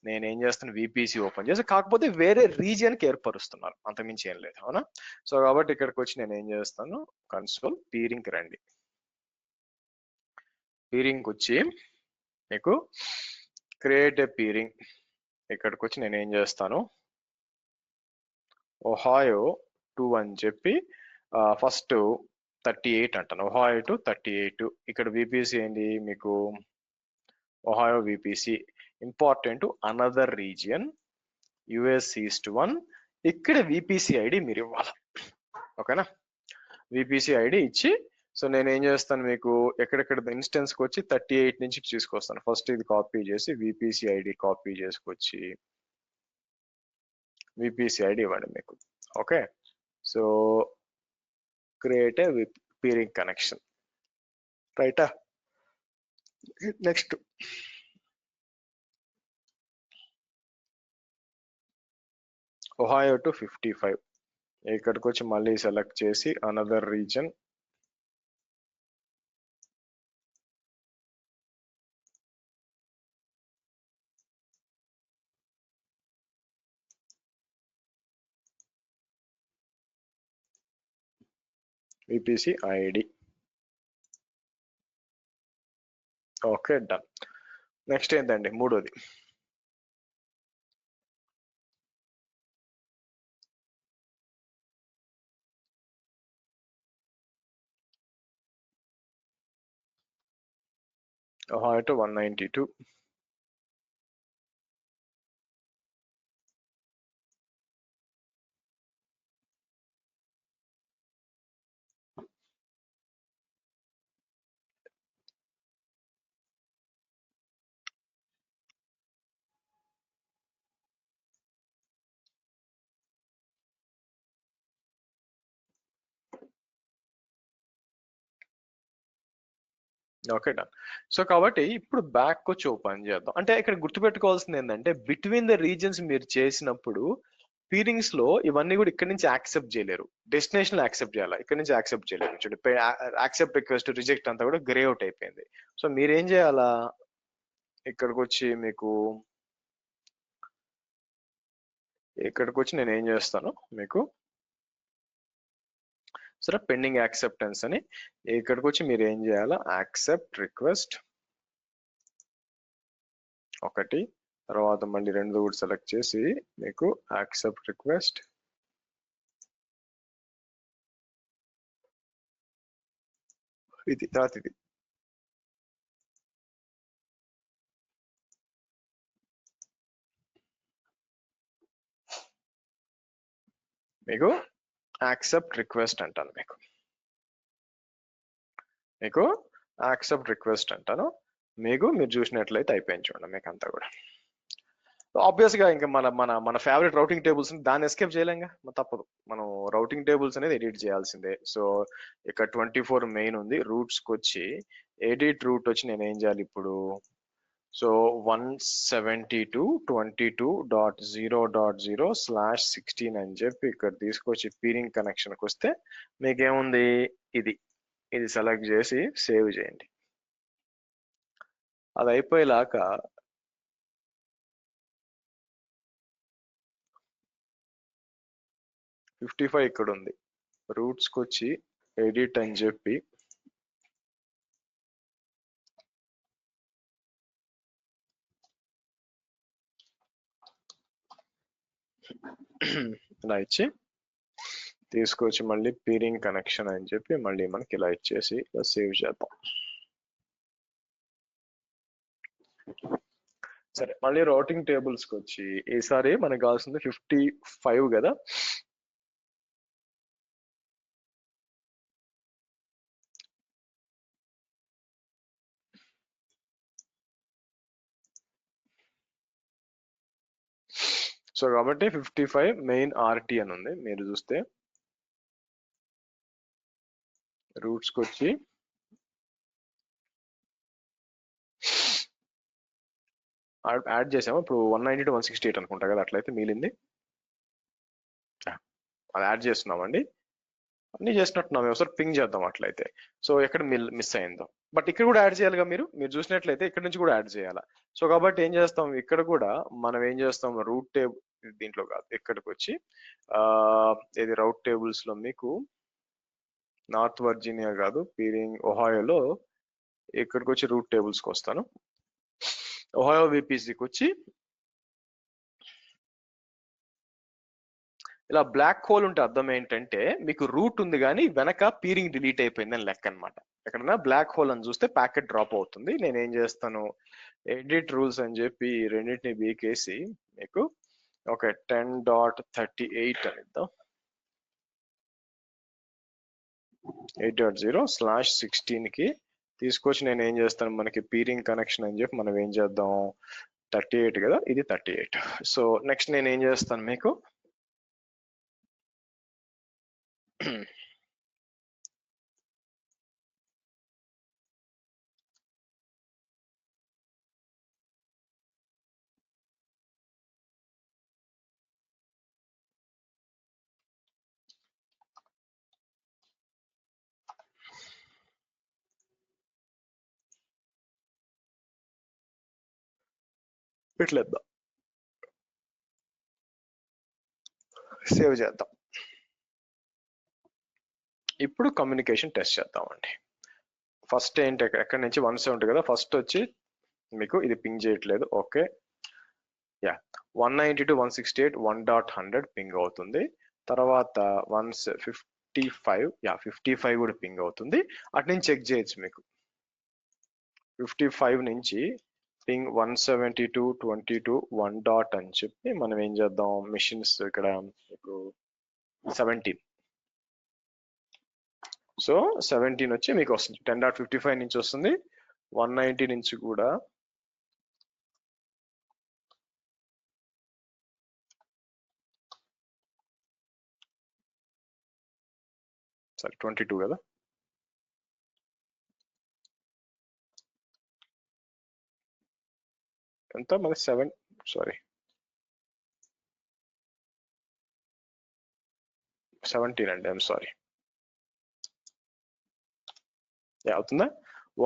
నేను ఏం చేస్తాను, విపిసి ఓపెన్ చేసి, కాకపోతే వేరే రీజియన్ కి ఏర్పరుస్తున్నారు, అంతకుమించి ఏం లేదు, అవునా? సో కాబట్టి ఇక్కడికి వచ్చి నేను ఏం చేస్తాను, కన్సోల్ పీరింగ్ కి రండి. పీరింగ్ వచ్చి మీకు క్రియేట్ ఏ పీరింగ్. ఇక్కడికి వచ్చి నేను ఏం చేస్తాను, ఒహాయో 2 అని చెప్పి ఫస్ట్ 38 అంటాను, ఒహాయో టు 38. ఇక్కడ విపిసి ఏంటి మీకు, Ohio VPC. Important another region US east 1. ఇక్కడ విపిసి ఐడి మీరు ఇవ్వాలి, ఓకేనా? విపిసి ఐడి ఇచ్చి, సో నేను ఏం చేస్తాను, మీకు ఎక్కడెక్కడ ఇన్స్టెన్స్కి వచ్చి 38 నుంచి తీసుకొస్తాను. ఫస్ట్ ఇది కాపీ చేసి విపిసి ఐడి కాపీ చేసుకొచ్చి విపిసి ఐడి ఇవ్వండి మీకు, okay? So create a peering connection, రైటా? Next Ohio to 55. ఇక్కడికి వచ్చి మళ్ళీ సెలెక్ట్ చేసి another region VPC ID, okay, done. Next ఏంటండి, మూడోది Ohio to 192. Okay, done. So కాబట్టి ఇప్పుడు బ్యాక్ వచ్చి ఓపెన్ చేద్దాం. అంటే ఇక్కడ గుర్తుపెట్టుకోవాల్సింది ఏంటంటే, బిట్వీన్ ద రీజన్స్ మీరు చేసినప్పుడు పీరింగ్స్ లో ఇవన్నీ కూడా ఇక్కడ నుంచి యాక్సెప్ట్ చేయలేరు, డెస్టినేషన్ యాక్సెప్ట్ చేయాలి, ఇక్కడ నుంచి యాక్సెప్ట్ చేయలేరు. చూడండి, యాక్సెప్ట్ రిక్వెస్ట్ రిజెక్ట్ అంతా కూడా గ్రే అవుట్ అయిపోయింది. సో మీరేం చేయాలా, ఇక్కడికి వచ్చి మీకు ఇక్కడికి వచ్చి నేను ఏం చేస్తాను, మీకు సరే పెండింగ్ యాక్సెప్టెన్స్ అని ఇక్కడికి వచ్చి మీరు ఏం చేయాలా, యాక్సెప్ట్ రిక్వెస్ట్ ఒకటి, తర్వాత మళ్ళీ రెండు కూడా సెలెక్ట్ చేసి మీకు యాక్సెప్ట్ రిక్వెస్ట్ ఇది, తర్వాత ఇది. మీకు యాక్సెప్ట్ రిక్వెస్ట్ అంటాను, మీకు యాక్సెప్ట్ రిక్వెస్ట్ అంటాను. మీరు చూసినట్లయితే అయిపోయింది చూడండి, మీకు అంతా కూడా. ఆబ్వియస్ గా ఇంకా మన మన మన ఫేవరెట్ రౌటింగ్ టేబుల్స్ దాన్ని ఎస్కేప్ చేయలేంగా, తప్పదు, మనం రౌటింగ్ టేబుల్స్ అనేది ఎడిట్ చేయాల్సిందే. సో ఇక్కడ 24 మెయిన్ ఉంది, రూట్స్ కి వచ్చి ఎడిట్ రూట్ వచ్చి నేను ఏం చేయాలి ఇప్పుడు, సో 172.22.0.0/16 అని చెప్పి ఇక్కడ తీసుకొచ్చి పీరింగ్ కనెక్షన్కి వస్తే మీకేముంది, ఇది ఇది సెలెక్ట్ చేసి సేవ్ చేయండి. అది అయిపోయేలాక 55 ఇక్కడ ఉంది, రూట్స్కి వచ్చి ఎడిట్ అని చెప్పి ఇలా ఇచ్చి తీసుకొచ్చి మళ్ళీ పీరింగ్ కనెక్షన్ అని చెప్పి మళ్ళీ మనకి ఇలా ఇచ్చేసి ఇలా సేవ్ చేద్దాం. సరే, మళ్ళీ రౌటింగ్ టేబుల్స్కి వచ్చి ఈసారి మనకు కావాల్సింది 55 కదా. సో కాబట్టి 55 మెయిన్ ఆర్టీ అని ఉంది, మీరు చూస్తే రూట్స్కి వచ్చి యాడ్ చేసాము. ఇప్పుడు 190 to 168 అనుకుంటా కదా, అట్లయితే మిగిలింది అది యాడ్ చేస్తున్నామండి. అన్ని చేసినట్టున్నాం, ఒకసారి పింగ్ చేద్దాం అట్లయితే. సో ఎక్కడ మిస్ అయిందో, బట్ ఇక్కడ కూడా యాడ్ చేయాలిగా. మీరు చూసినట్లయితే ఇక్కడ నుంచి కూడా యాడ్ చేయాలి. సో కాబట్టి ఏం చేస్తాం, ఇక్కడ కూడా మనం ఏం చేస్తాం, రూట్ టేబుల్ దీంట్లో కాదు, ఇక్కడికి వచ్చి ఇది రౌట్ టేబుల్స్ లో మీకు నార్త్ వర్జీనియా కాదు, పీరింగ్ ఒహాయోలో ఇక్కడికి వచ్చి రూట్ టేబుల్స్కి వస్తాను. ఒహాయో విపిసికి వచ్చి ఇలా బ్లాక్ హోల్ ఉంటే అర్థం ఏంటంటే మీకు రూట్ ఉంది కానీ వెనక పీరింగ్ డిలీట్ అయిపోయిందని లెక్క అనమాట. ఎక్కడన్నా బ్లాక్ హోల్ అని చూస్తే ప్యాకెట్ డ్రాప్ అవుతుంది. నేను ఏం చేస్తాను, ఎడిట్ రూల్స్ అని చెప్పి రెండింటిని బీకేసి మీకు ఒక 10.38 అని ఇద్దాం. 8.0/16 కి తీసుకొచ్చి నేను ఏం చేస్తాను, మనకి పీరింగ్ కనెక్షన్ అని చెప్పి మనం ఏం చేద్దాం, 38 కదా, ఇది 38. సో నెక్స్ట్ నేను ఏం చేస్తాను, మీకు ఇట్లేద్దాం, సేవ్ చేద్దాం. ఇప్పుడు కమ్యూనికేషన్ టెస్ట్ చేద్దామండి. ఫస్ట్ ఏంటి, ఎక్కడి నుంచి 170 కదా, ఫస్ట్ వచ్చి మీకు ఇది పింగ్ చేయట్లేదు. ఓకే, యా 190 to 168 1.100 పింగ్ అవుతుంది. తర్వాత 155, యా 55 కూడా పింగ్ అవుతుంది. అటు నుంచి చెక్ చేయొచ్చు మీకు. 55 నుంచి పింగ్ 172.22 1 డాట్ అని చెప్పి మనం ఏం చేద్దాం, మిషన్స్ ఇక్కడ మీకు 17. సో 17 వచ్చి మీకు వస్తుంది, 10.55 నుంచి వస్తుంది. 190 నుంచి కూడా సరే 22 కదా, ఎంత మరి 7, సారీ 17 అండి, ఐఎమ్ సారీ. అవుతుందా,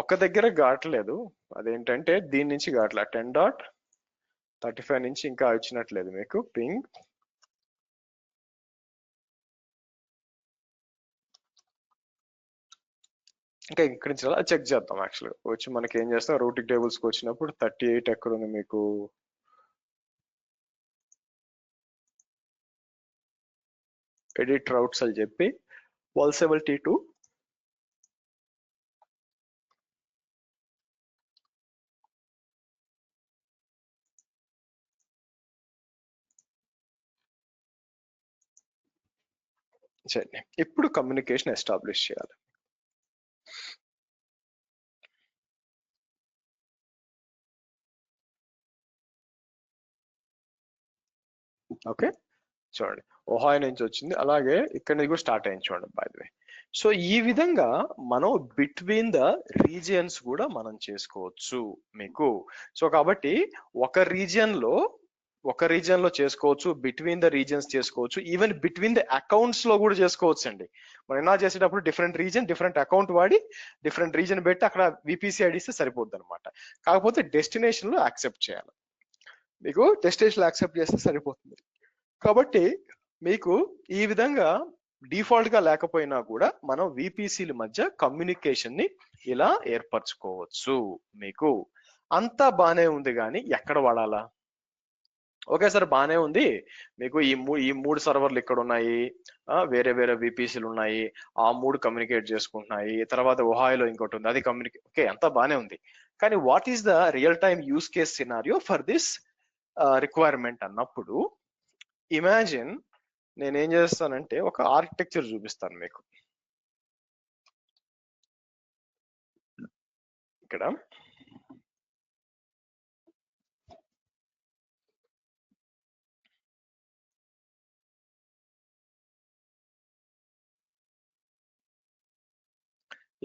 ఒక దగ్గర గాట్లేదు, అదేంటంటే దీని నుంచి గాట్ల 10.35 నుంచి ఇంకా ఇచ్చినట్లేదు మీకు పింగ్. ఇంకా ఇక్కడి నుంచి అలా చెక్ చేద్దాం. యాక్చువల్గా వచ్చి మనకి ఏం చేస్తాం, రూటింగ్ టేబుల్స్కి వచ్చినప్పుడు 38 ఎక్కడ ఉంది మీకు, ఎడిట్ రౌట్స్ అని చెప్పి 172 చేయండి. ఇప్పుడు కమ్యూనికేషన్ ఎస్టాబ్లిష్ చేయాలి. ఓకే చూడండి, ఒహాయో నుంచి వచ్చింది, అలాగే ఇక్కడ నుంచి కూడా స్టార్ట్ అయింది చూడండి బై ద వే. సో ఈ విధంగా మనం బిట్వీన్ ద రీజియన్స్ కూడా మనం చేసుకోవచ్చు మీకు. సో కాబట్టి ఒక రీజియన్ లో చేసుకోవచ్చు, బిట్వీన్ ద రీజియన్స్ చేసుకోవచ్చు, ఈవెన్ బిట్వీన్ ద అకౌంట్స్ లో కూడా చేసుకోవచ్చు అండి. మనం ఎలా చేసేటప్పుడు డిఫరెంట్ రీజియన్ డిఫరెంట్ అకౌంట్ వాడి డిఫరెంట్ రీజియన్ పెట్టి అక్కడ విపిసి ఐడి ఇస్తే సరిపోద్ది అనమాట. కాకపోతే డెస్టినేషన్ లో యాక్సెప్ట్ చేయాలి, మీకు డెస్టినేషన్ యాక్సెప్ట్ చేస్తే సరిపోతుంది. కాబట్టి మీకు ఈ విధంగా డిఫాల్ట్ గా లేకపోయినా కూడా మనం విపిసిల మధ్య కమ్యూనికేషన్ ని ఇలా ఏర్పరచుకోవచ్చు. మీకు అంతా బానే ఉంది, కానీ ఎక్కడ వాడాలా? ఓకే సార్ బానే ఉంది, మీకు ఈ మూడు సర్వర్లు ఇక్కడ ఉన్నాయి, వేరే వేరే విపిసిలు ఉన్నాయి, ఆ మూడు కమ్యూనికేట్ చేసుకుంటున్నాయి, తర్వాత ఒహాయోలో ఇంకోటి ఉంది, అది కమ్యూనికేట్, ఓకే అంతా బానే ఉంది. కానీ what is the real time use case scenario for this requirement అన్నప్పుడు, ఇమాజిన్ నేనేం చేస్తానంటే ఒక ఆర్కిటెక్చర్ చూపిస్తాను మీకు. ఇక్కడ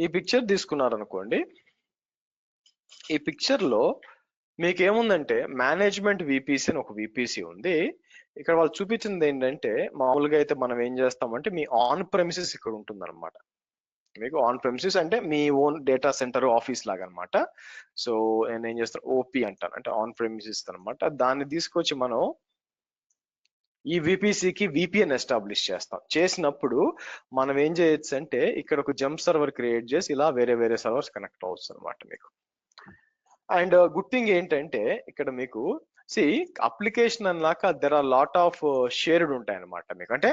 ఈ పిక్చర్ తీసుకున్నారనుకోండి, ఈ పిక్చర్ లో మీకు ఏముందంటే మేనేజ్మెంట్ విపిసి అని ఒక విపిసి ఉంది. ఇక్కడ వాళ్ళు చూపించింది ఏంటంటే మామూలుగా అయితే మనం ఏం చేస్తామంటే మీ ఆన్ ప్రెమిసెస్ ఇక్కడ ఉంటుందన్నమాట. మీకు ఆన్ ప్రెమిసెస్ అంటే మీ ఓన్ డేటా సెంటర్ ఆఫీస్ లాగా అనమాట. సో నేను ఏం చేస్తాను ఓపీ అంటాను, అంటే ఆన్ ప్రెమిసెస్ అనమాట. దాన్ని తీసుకొచ్చి మనం ఈ విపిసికి విపిఎన్ ఎస్టాబ్లిష్ చేస్తాం. చేసినప్పుడు మనం ఏం చేయొచ్చు అంటే ఇక్కడ ఒక జంప్ సర్వర్ క్రియేట్ చేసి ఇలా వేరే వేరే సర్వర్స్ కనెక్ట్ అవచ్చు అనమాట మీకు. అండ్ గుడ్ థింగ్ ఏంటంటే ఇక్కడ మీకు అప్లికేషన్ అన్నాక there are lot of shared ఉంటాయి అనమాట మీకు. అంటే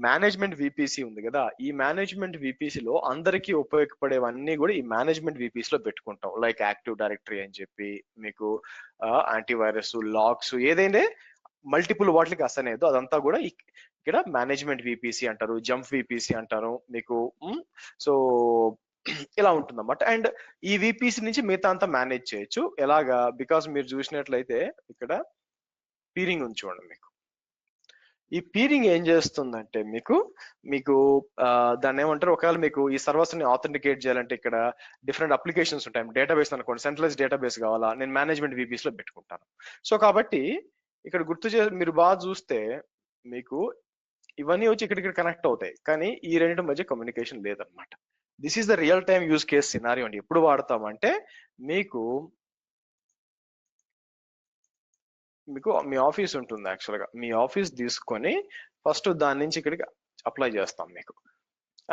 మేనేజ్మెంట్ విపిసి ఉంది కదా, ఈ మేనేజ్మెంట్ విపిసిలో అందరికీ ఉపయోగపడేవన్నీ కూడా ఈ మేనేజ్మెంట్ విపిసిలో పెట్టుకుంటాం. లైక్ యాక్టివ్ డైరెక్టరీ అని చెప్పి మీకు యాంటీవైరస్, లాగ్స్, ఏదైనా మల్టిపుల్ వాటికి అసనేదో అదంతా కూడా ఇక్కడ మేనేజ్మెంట్ విపిసి అంటారు, జంప్ విపిసి అంటారు మీకు. సో ఇలా ఉంటుందన్నమాట. అండ్ ఈ విపిసి నుంచి మిగతా అంతా మేనేజ్ చేయొచ్చు. ఎలాగా? బికాస్ మీరు చూసినట్లయితే ఇక్కడ పీరింగ్ ఉంది చూడండి. మీకు ఈ పీరింగ్ ఏం చేస్తుందంటే మీకు దాన్ని ఏమంటారు, ఒకవేళ మీకు ఈ సర్వర్స్ ని ఆథెంటికేట్ చేయాలంటే ఇక్కడ డిఫరెంట్ అప్లికేషన్స్ ఉంటాయి. డేటాబేస్ అనుకోండి, సెంట్రలైజ్ డేటాబేస్ కావాలా, నేను మేనేజ్మెంట్ విపిసి లో పెట్టుకుంటాను. సో కాబట్టి ఇక్కడ మీరు బాగా చూస్తే మీకు ఇవన్నీ వచ్చి ఇక్కడ కనెక్ట్ అవుతాయి, కానీ ఈ రెండింటి మధ్య కమ్యూనికేషన్ లేదనమాట. This is the real time use case scenario అండి. ఎప్పుడు వాడతామంటే మీకు మీ ఆఫీస్ ఉంటుంది. యాక్చువల్గా మీ ఆఫీస్ తీసుకొని ఫస్ట్ దాని నుంచి ఇక్కడికి అప్లై చేస్తాం మీకు.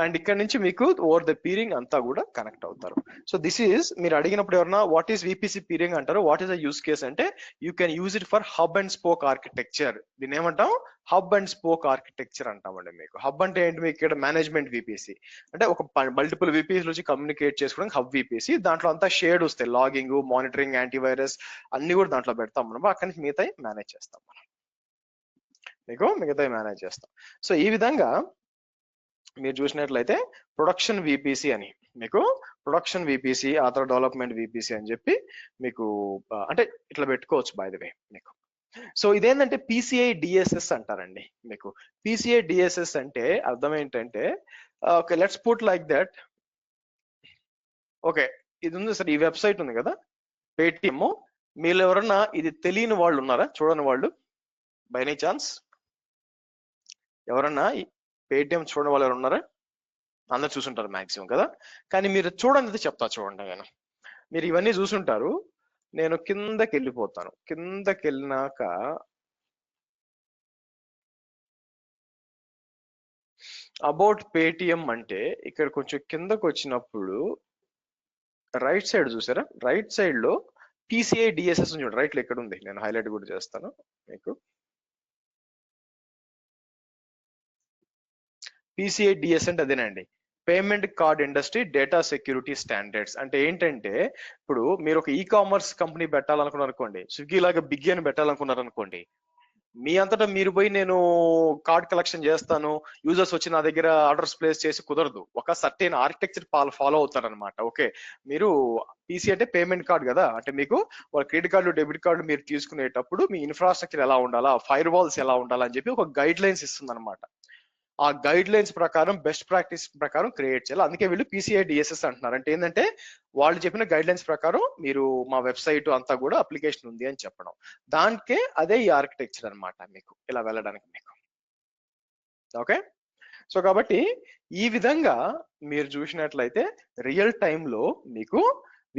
అండ్ ఇక్కడ నుంచి మీకు ఓవర్ ద పీరింగ్ అంతా కూడా కనెక్ట్ అవుతారు. సో దిస్ ఈస్, మీరు అడిగినప్పుడు ఎవరన్నా వాట్ ఈస్ విపిసి పీరింగ్ అంటారు, what is the use case అంటే you can use it for hub and spoke architecture. దీన్ని ఏమంటాం? హబ్ అండ్ స్పోక్ ఆర్కిటెక్చర్ అంటామండి. మీకు హబ్ అంటే ఏంటి? మీకు ఇక్కడ మేనేజ్మెంట్ విపిసి అంటే ఒక మల్టిపుల్ విపిసి నుంచి కమ్యూనికేట్ చేసుకోవడానికి హబ్ విపిసి. దాంట్లో అంతా షేర్డ్ వస్తాయి, లాగింగ్, మానిటరింగ్, యాంటీవైరస్ అన్ని కూడా దాంట్లో పెడతాం మనం. అక్కడి నుంచి మిగతాయి మేనేజ్ చేస్తాం మనం, మిగతాయి మేనేజ్ చేస్తాం. సో ఈ విధంగా మీరు చూసినట్లయితే ప్రొడక్షన్ విపిసి అని, మీకు production VPC, other development VPC అని చెప్పి మీకు అంటే ఇట్లా పెట్టుకోవచ్చు బై ద వే మీకు. సో ఇదేంటంటే పిసిఐ డిఎస్ఎస్ అంటారండి. మీకు పిసిఐ డిఎస్ఎస్ అంటే అర్థం ఏంటంటే okay, let's put like that. Okay, ఇది ఉంది సార్, ఈ వెబ్సైట్ ఉంది కదా పేటిఎం. మీరు ఎవరన్నా ఇది తెలియని వాళ్ళు ఉన్నారా? చూడని వాళ్ళు బై ఎనీ ఛాన్స్ ఎవరన్నా పేటిఎం చూడని వాళ్ళు ఎవరు ఉన్నారా? అందరు చూసుంటారు మాక్సిమం కదా. కానీ మీరు చూడండి, చెప్తా చూడండి. మీరు ఇవన్నీ చూసుంటారు. నేను కిందకి వెళ్ళిపోతాను. కిందకి వెళ్ళినాక అబౌట్ పేటిఎం అంటే ఇక్కడ కొంచెం కిందకు వచ్చినప్పుడు రైట్ సైడ్ చూసారా? రైట్ సైడ్ లో పిసిఐ డిఎస్ఎస్ చూడండి. రైట్ లో ఎక్కడ ఉంది, నేను హైలైట్ కూడా చేస్తాను మీకు. పిసిఐ డిఎస్ అంటే అదేనండి, payment card industry data security standards. అంటే ఏంటంటే ఇప్పుడు మీరు ఒక ఈ కామర్స్ కంపెనీ పెట్టాలనుకున్నారు అనుకోండి, స్విగ్గీ లాగా బిగ్ అని పెట్టాలనుకున్నారు అనుకోండి, మీ అంతటా మీరు పోయి నేను కార్డ్ కలెక్షన్ చేస్తాను, యూజర్స్ వచ్చి నా దగ్గర ఆర్డర్స్ ప్లేస్ చేసి కుదరదు. ఒక సర్టెన్ ఆర్కిటెక్చర్ ఫాలో అవుతారనమాట. ఓకే, మీరు పీసీ అంటే పేమెంట్ కార్డ్ కదా, అంటే మీకు క్రెడిట్ కార్డు, డెబిట్ కార్డు మీరు తీసుకునేటప్పుడు మీ ఇన్ఫ్రాస్ట్రక్చర్ ఎలా ఉండాలా, ఫైర్ వాల్స్ ఎలా ఉండాలా అని చెప్పి ఒక గైడ్ లైన్స్ ఇస్తుంది అనమాట. ఆ గైడ్ లైన్స్ ప్రకారం, బెస్ట్ ప్రాక్టీస్ ప్రకారం క్రియేట్ చేయాలి. అందుకే వీళ్ళు పిసిఐ డిఎస్ఎస్ అంటున్నారు. అంటే ఏంటంటే వాళ్ళు చెప్పిన గైడ్ లైన్స్ ప్రకారం మీరు మా వెబ్సైట్ అంతా కూడా అప్లికేషన్ ఉంది అని చెప్పడం. దానికే అదే ఈ ఆర్కిటెక్చర్ అనమాట మీకు ఇలా వెళ్ళడానికి మీకు. ఓకే, సో కాబట్టి ఈ విధంగా మీరు చూసినట్లయితే రియల్ టైంలో మీకు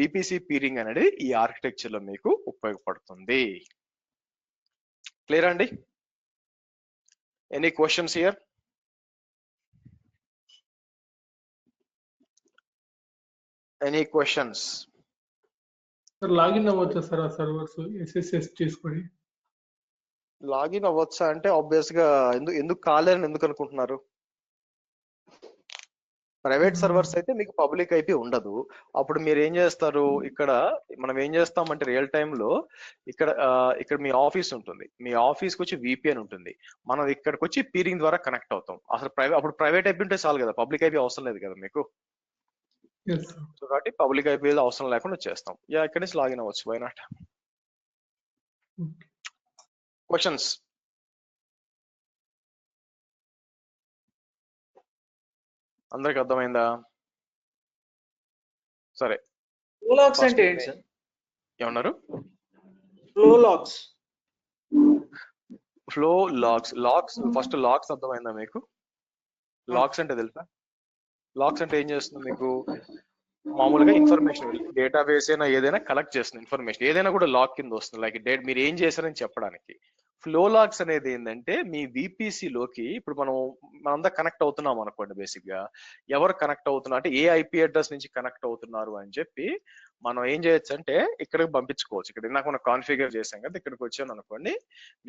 విపిసి పీరింగ్ అనేది ఈ ఆర్కిటెక్చర్ లో మీకు ఉపయోగపడుతుంది. క్లియర్ అండి? Any questions here? Any questions? Login అవ్వచ్చా సార్ ఆ సర్వర్స్ ఎస్ఎస్ఎస్ చేసుకొని? లాగిన్ అవ్వచ్చా అంటే ఆబ్వియస్ గా ఎందుకు కాలేదని ఎందుకు అనుకుంటున్నారు? ప్రైవేట్ సర్వర్స్ అయితే మీకు పబ్లిక్ ఐపీ ఉండదు. అప్పుడు మీరు ఏం చేస్తారు, ఇక్కడ మనం ఏం చేస్తామంటే రియల్ టైమ్ లో ఇక్కడ మీ ఆఫీస్ ఉంటుంది, మీ ఆఫీస్కి వచ్చి విపిఎన్ ఉంటుంది, మనం ఇక్కడికి వచ్చి పీరింగ్ ద్వారా కనెక్ట్ అవుతాం. అసలు అప్పుడు ప్రైవేట్ ఐపీ ఉంటే చాలు కదా, పబ్లిక్ ఐపీ అవసరం లేదు కదా మీకు. సో కాబట్టి పబ్లిక్ ఐపీ అవసరం లేకుండా చేస్తాం. ఇక్కడి నుంచి లాగిన్ అవ్వచ్చు. Why not? క్వశ్చన్స్? అందరికి అర్థమైందా? సరే, రోలాక్స్ అంటే ఏంటి సార్? ఏమన్నారు? Flow logs. Flow logs first logs అర్థమైందా మీకు? లాగ్స్ అంటే తెలుసా? లాగ్స్ అంటే ఏం చేస్తుంది మీకు? మామూలుగా ఇన్ఫర్మేషన్ డేటాబేస్ అయినా ఏదైనా కలెక్ట్ చేస్తుంది ఇన్ఫర్మేషన్, ఏదైనా కూడా లాగ్ కింద వస్తుంది. లైక్ మీరు ఏం చేశారని చెప్పడానికి. ఫ్లో లాగ్స్ అనేది ఏంటంటే మీ VPC లోకి ఇప్పుడు మనంతా కనెక్ట్ అవుతున్నాం అనుకోండి. బేసిక్ గా ఎవరు కనెక్ట్ అవుతున్నారు అంటే ఏ IP అడ్రస్ నుంచి కనెక్ట్ అవుతున్నారు అని చెప్పి మనం ఏం చేయొచ్చు అంటే ఇక్కడికి పంపించుకోవచ్చు. ఇక్కడ ఇందాక మనం కాన్ఫిగర్ చేసాం కదా, ఇక్కడికి వచ్చాను అనుకోండి,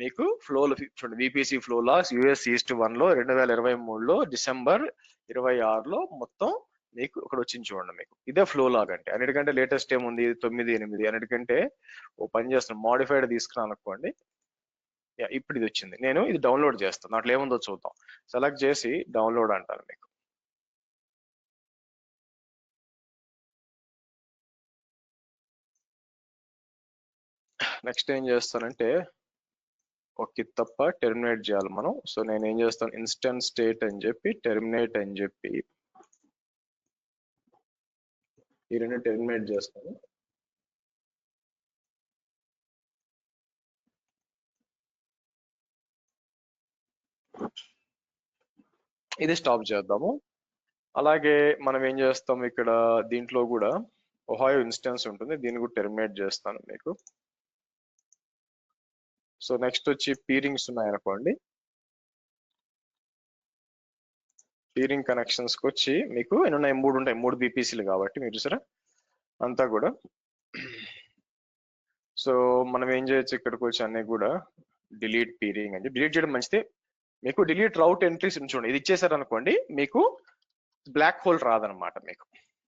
మీకు ఫ్లోలో చూడండి VPC flow logs US East 1 లో 2023లో డిసెంబర్ 26లో మొత్తం మీకు ఇక్కడ వచ్చింది చూడండి. మీకు ఇదే ఫ్లో లాగ్ అంటే. అన్నిటికంటే లేటెస్ట్ ఏముంది 9/8. అన్నిటికంటే ఓ పని చేస్తున్నాం, మాడిఫైడ్ తీసుకున్నాను అనుకోండి. ఇప్పుడు ఇది వచ్చింది. నేను ఇది డౌన్లోడ్ చేస్తాను, దాంట్లో ఏముందో చూద్దాం. సెలెక్ట్ చేసి డౌన్లోడ్ అంటాను మీకు. నెక్స్ట్ ఏం చేస్తానంటే ఒక తప్ప టెర్మినేట్ చేయాలి మనం. సో నేను ఏం చేస్తాను, ఇన్స్టెంట్ స్టేట్ అని చెప్పి టెర్మినేట్ అని చెప్పి ఈ రెండు టెర్మినేట్ చేస్తాను. ఇది స్టాప్ చేద్దాము. అలాగే మనం ఏం చేస్తాం, ఇక్కడ దీంట్లో కూడా ఒహాయో ఇన్స్టెన్స్ ఉంటుంది, దీన్ని కూడా టెర్మినేట్ చేస్తాను మీకు. సో నెక్స్ట్ వచ్చి పీరింగ్స్ ఉన్నాయనుకోండి, పీరింగ్ కనెక్షన్స్ కి వచ్చి మీకు ఎన్ని ఉన్నాయి? 3 ఉంటాయి. 3 BPCలు కాబట్టి మీరు చూసారా అంతా కూడా. సో మనం ఏం చేయొచ్చు, ఇక్కడికి వచ్చి అన్ని కూడా డిలీట్ పీరింగ్ అని. డిలీట్ చేయడం మంచిదే మీకు. డిలీట్ రౌట్ ఎంట్రీస్ చూడండి, ఇది ఇచ్చేసారు అనుకోండి మీకు బ్లాక్ హోల్ రాదనమాట మీకు.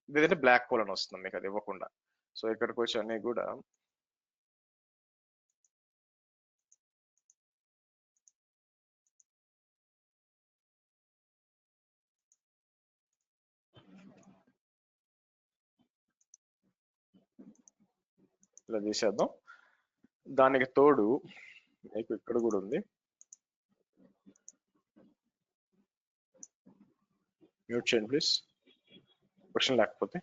ఇదేంటే బ్లాక్ హోల్ అని వస్తుంది మీకు అది ఇవ్వకుండా. సో ఇక్కడికి వచ్చి అన్ని కూడా ఇలా చేసేద్దాం. దానికి తోడు మీకు ఇక్కడ కూడా ఉంది, మ్యూట్ చేయండి ప్లీజ్, క్వశ్చన్ లేకపోతే.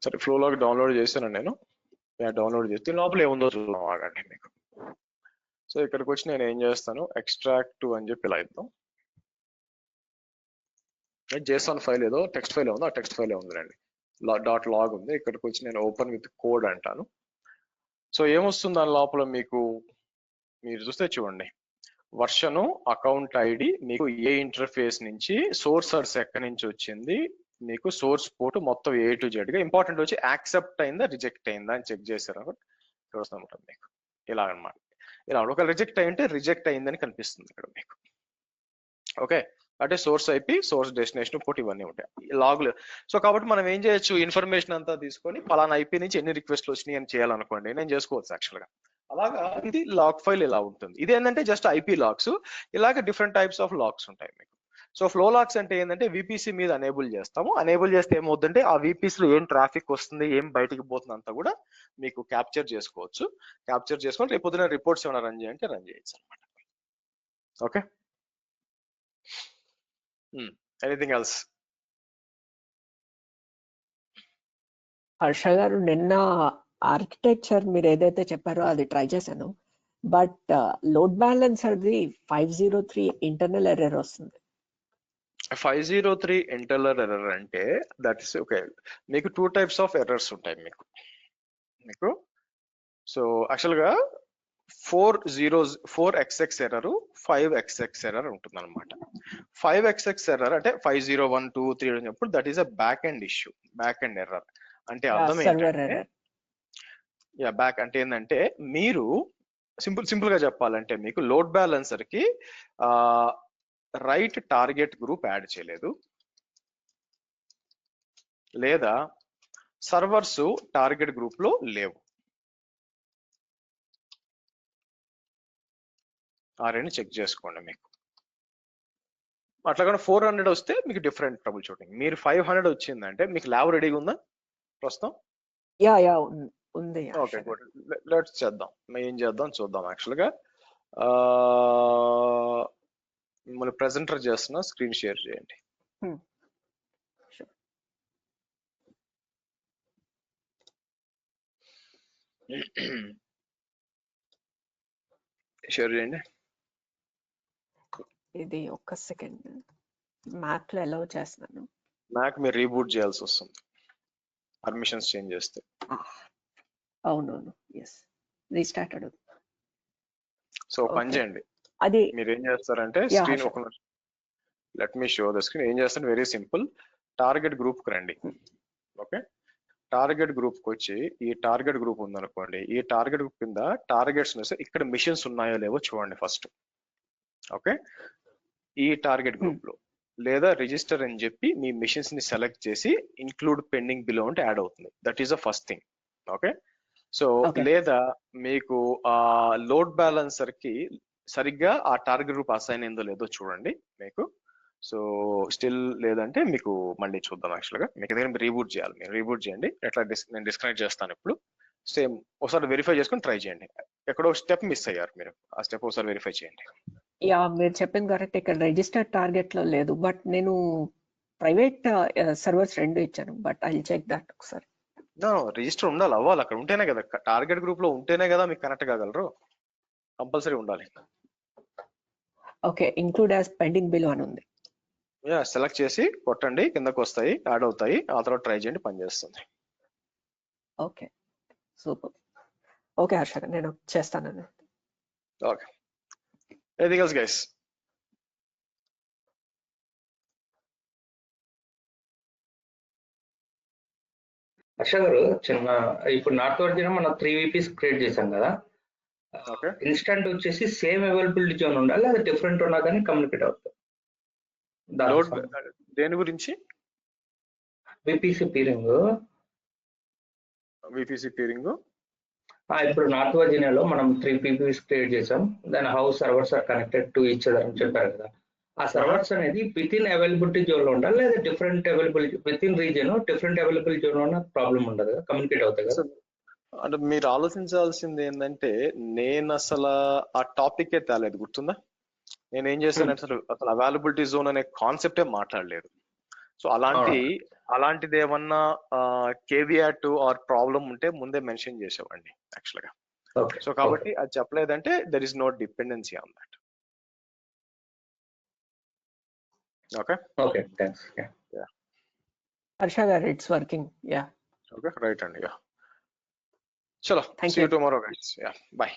సరే ఫ్లో లాగ్ డౌన్లోడ్ చేశాను నేను. డౌన్లోడ్ చేస్తే లోపల ఏముందో చూద్దాం, ఆగండి మీకు. సో ఇక్కడికి వచ్చి నేను ఏం చేస్తాను, ఎక్స్ట్రాక్ట్ అని చెప్పి ఇలా ఇద్దాం. JSON ఫైల్ ఏదో టెక్స్ట్ ఫైల్ ఉందో ఆ టెక్స్ట్ ఫైల్ ఉందండి, .log ఉంది. ఇక్కడికి వచ్చి నేను ఓపెన్ విత్ కోడ్ అంటాను. సో ఏమొస్తుంది దాని లోపల మీకు, మీరు చూస్తే చూడండి, వర్షను, అకౌంట్ ఐడి, మీకు ఏ ఇంటర్ఫేస్ నుంచి సోర్సర్స్ ఎక్కడి నుంచి వచ్చింది, మీకు సోర్స్ పోర్ట్ మొత్తం A to Z గా. ఇంపార్టెంట్ వచ్చి యాక్సెప్ట్ అయిందా రిజెక్ట్ అయిందా అని చెక్ చేశారు ఇక్కడ వస్తుంది మీకు. ఇలా అనమాట. ఇలా ఒక రిజెక్ట్ అయింటే రిజెక్ట్ అయిందని కనిపిస్తుంది ఇక్కడ మీకు. ఓకే, అంటే source IP, source destination port ఇవన్నీ ఉంటాయి లాగ్లు. సో కాబట్టి మనం ఏం చేయొచ్చు, ఇన్ఫర్మేషన్ అంతా తీసుకొని పలానా IP నుంచి ఎన్ని రిక్వెస్ట్లు వచ్చినాయి అని చేయాలనుకోండి, నేను చేసుకోవచ్చు యాక్చువల్గా. అలాగా ఇది లాగ్ ఫైల్ ఇలా ఉంటుంది. ఇది ఏంటంటే జస్ట్ IP లాగ్స్. ఇలాగ డిఫరెంట్ టైప్స్ ఆఫ్ లాగ్స్ ఉంటాయి మీకు. సో ఫ్లో లాగ్స్ అంటే ఏంటంటే VPC మీద అనేబుల్ చేస్తాము. అనేబుల్ చేస్తే ఏమవుతుందంటే ఆ VPC లో ఏం ట్రాఫిక్ వస్తుంది, ఏం బయటికి పోతుంది అంతా కూడా మీకు క్యాప్చర్ చేసుకోవచ్చు. క్యాప్చర్ చేసుకొని రేపు పొద్దున రిపోర్ట్స్ ఏమైనా రన్ చేయంటే రన్ చేయొచ్చు అనమాట. Okay, anything else? హర్ష గారు, నిన్న ఆర్కిటెక్చర్ మీరు ఏదైతే చెప్పారో అది ట్రై చేశాను. But load balancer the 503 internal error వస్తుంది. 503 ఇంటర్నల్ ఎర్రర్ అంటే దట్ ఇస్ ఓకే. మీకు 2 టైప్స్ ఆఫ్ ఎర్రర్స్ ఉంటాయి మీకు. సో యాక్చువల్గా 4XX ఎర్రర్, 5XX ఎర్రర్ ఉంటుంది అనమాట. 5XX ఎర్రర్ అంటే 50123 అని చెప్పప్పుడు that is a back end issue, back end error. అంటే అర్థం ఏంటంటే, బ్యాక్ అంటే ఏంటంటే మీరు సింపుల్ గా చెప్పాలంటే మీకు లోడ్ బ్యాలెన్సర్ కి రైట్ టార్గెట్ గ్రూప్ యాడ్ చేయలేదు, లేదా సర్వర్స్ టార్గెట్ గ్రూప్ లో లేవు. ఆ రెండు చెక్ చేసుకోండి మీకు. అట్లాగే 400 వస్తే మీకు డిఫరెంట్ ట్రబుల్ షూటింగ్. మీరు 500 వచ్చిందంటే మీకు ల్యాబ్ రెడీగా ఉందా ప్రస్తుతం? యా ఉంది ఓకే హర్ష గారు. గుడ్, లెట్స్ చేద్దాం. ఏం చేద్దాం చూద్దాం. యాక్చువల్గా మిమ్మల్ని ప్రెజెంటర్ చేస్తున్నా, స్క్రీన్ షేర్ చేయండి. Sure. షేర్ చేయండి. ఇది ఒక్క సెకండ్ మ్యాప్ లో అలౌ చేస్తున్నాను. మ్యాక్ మీరు రీబూట్ చేయాల్సి వస్తుంది పర్మిషన్స్ చేంజ్ చేస్తే. అవునవును, ఎస్, రీస్టార్ట్ అడుగు. సో పని చేయండి, అది మీరు ఏం చేస్తారంటే స్క్రీన్ ఒక let me show the screen. ఏం చేస్తారు, వెరీ సింపుల్. టార్గెట్ గ్రూప్ కి రండి. ఓకే, టార్గెట్ గ్రూప్ కి వచ్చి ఈ టార్గెట్ గ్రూప్ ఉందనుకోండి, ఈ టార్గెట్ గ్రూప్ కింద టార్గెట్స్ ఇక్కడ మిషన్స్ ఉన్నాయో లేవో చూడండి ఫస్ట్. ఓకే, ఈ టార్గెట్ గ్రూప్ లో లేదా రిజిస్టర్ అని చెప్పి మీ మిషన్స్ ని సెలెక్ట్ చేసి ఇంక్లూడ్ పెండింగ్ బిలో అంటే యాడ్ అవుతుంది. That is the first thing. Okay, so లేదా మీకు ఆ లోడ్ బ్యాలెన్సర్ కి సరిగ్గా ఆ టార్గెట్ గ్రూప్ అసైన్ అయిందో లేదో చూడండి మీకు. సో స్టిల్ లేదంటే మీకు మళ్ళీ చూద్దాం. యాక్చువల్గా మీకు దగ్గర రీబూట్ చేయాలి, మీరు రీబూట్ చేయండి. ఎట్లా నేను డిస్కనెక్ట్ చేస్తాను ఇప్పుడు. సేమ్ ఒకసారి వెరిఫై చేసుకొని ట్రై చేయండి. ఎక్కడో స్టెప్ మిస్ అయ్యారు మీరు, ఆ స్టెప్ ఒకసారి వెరిఫై చేయండి. యా, మీరు చెప్పింది కరెక్ట్. ఇక్కడ రిజిస్టర్ టార్గెట్ లో లేదు, బట్ నేను ప్రైవేట్ సర్వర్స్ రెండు ఇచ్చాను. బట్ ఐ చెక్ దట్ ఒకసారి. రిజిస్టర్ ఉండాలి, అవ్వాలి. అక్కడ ఉంటేనే కదా, టార్గెట్ గ్రూప్ లో ఉంటేనే కదా మీకు కనెక్ట్ కాగలరు. కంపల్సరీ ఉండాలి. Okay, include as pending below అని ఉంది. సెలెక్ట్ చేసి కొట్టండి, కిందకు వస్తాయి, యాడ్ అవుతాయి. ఆ తర్వాత ట్రై చేయండి, పనిచేస్తుంది. Okay, super. ఓకే హర్ష, నేను చేస్తానండి. Okay, anything else guys? Harsha గారు, చిన్న ఇప్పుడు నార్త్ వర్జిన్ మనం 3 VPs క్రియేట్ చేశాం కదా. ఇన్స్టెంట్ వచ్చేసి సేమ్ అవైలబిలిటీ జోన్ ఉండాలి, అది డిఫరెంట్ ఉన్నా కానీ కమ్యూనికేట్ అవుతుంది. దేని గురించి? VPC peering. ఇప్పుడు నార్త్ వర్జినియాలో మనం 3 VPs క్రియేట్ చేసాం. దాని house servers are connected to each other అని చెప్పారు కదా. ఆ సర్వర్స్ అనేది విత్ ఇన్ అవైలబిలిటీ జోన్ లో ఉండాలి, లేదా different availability with in region different availability zone లో ప్రాబ్లం ఉండదు కదా, కమ్యూనికేట్ అవుతాయి కదా. అంటే మీరు ఆలోచించాల్సింది ఏంటంటే, నేను అసలు ఆ టాపిక్ తేలేదు, గుర్తుందా? నేను ఏం చేశాను, అసలు అవైలబిలిటీ జోన్ అనే కాన్సెప్టే మాట్లాడలేదు. సో అలాంటిది ఏమన్నా కేవియాట్ ఆర్ ప్రాబ్లం ఉంటే ముందే మెన్షన్ చేసేవాడిని యాక్చువల్గా. సో కాబట్టి అది చెప్పలేదంటే there is no dependency on that. Okay okay, thanks. Harsha గారు, it's working. Yeah, okay, right అండి. చలో, see you tomorrow guys. By.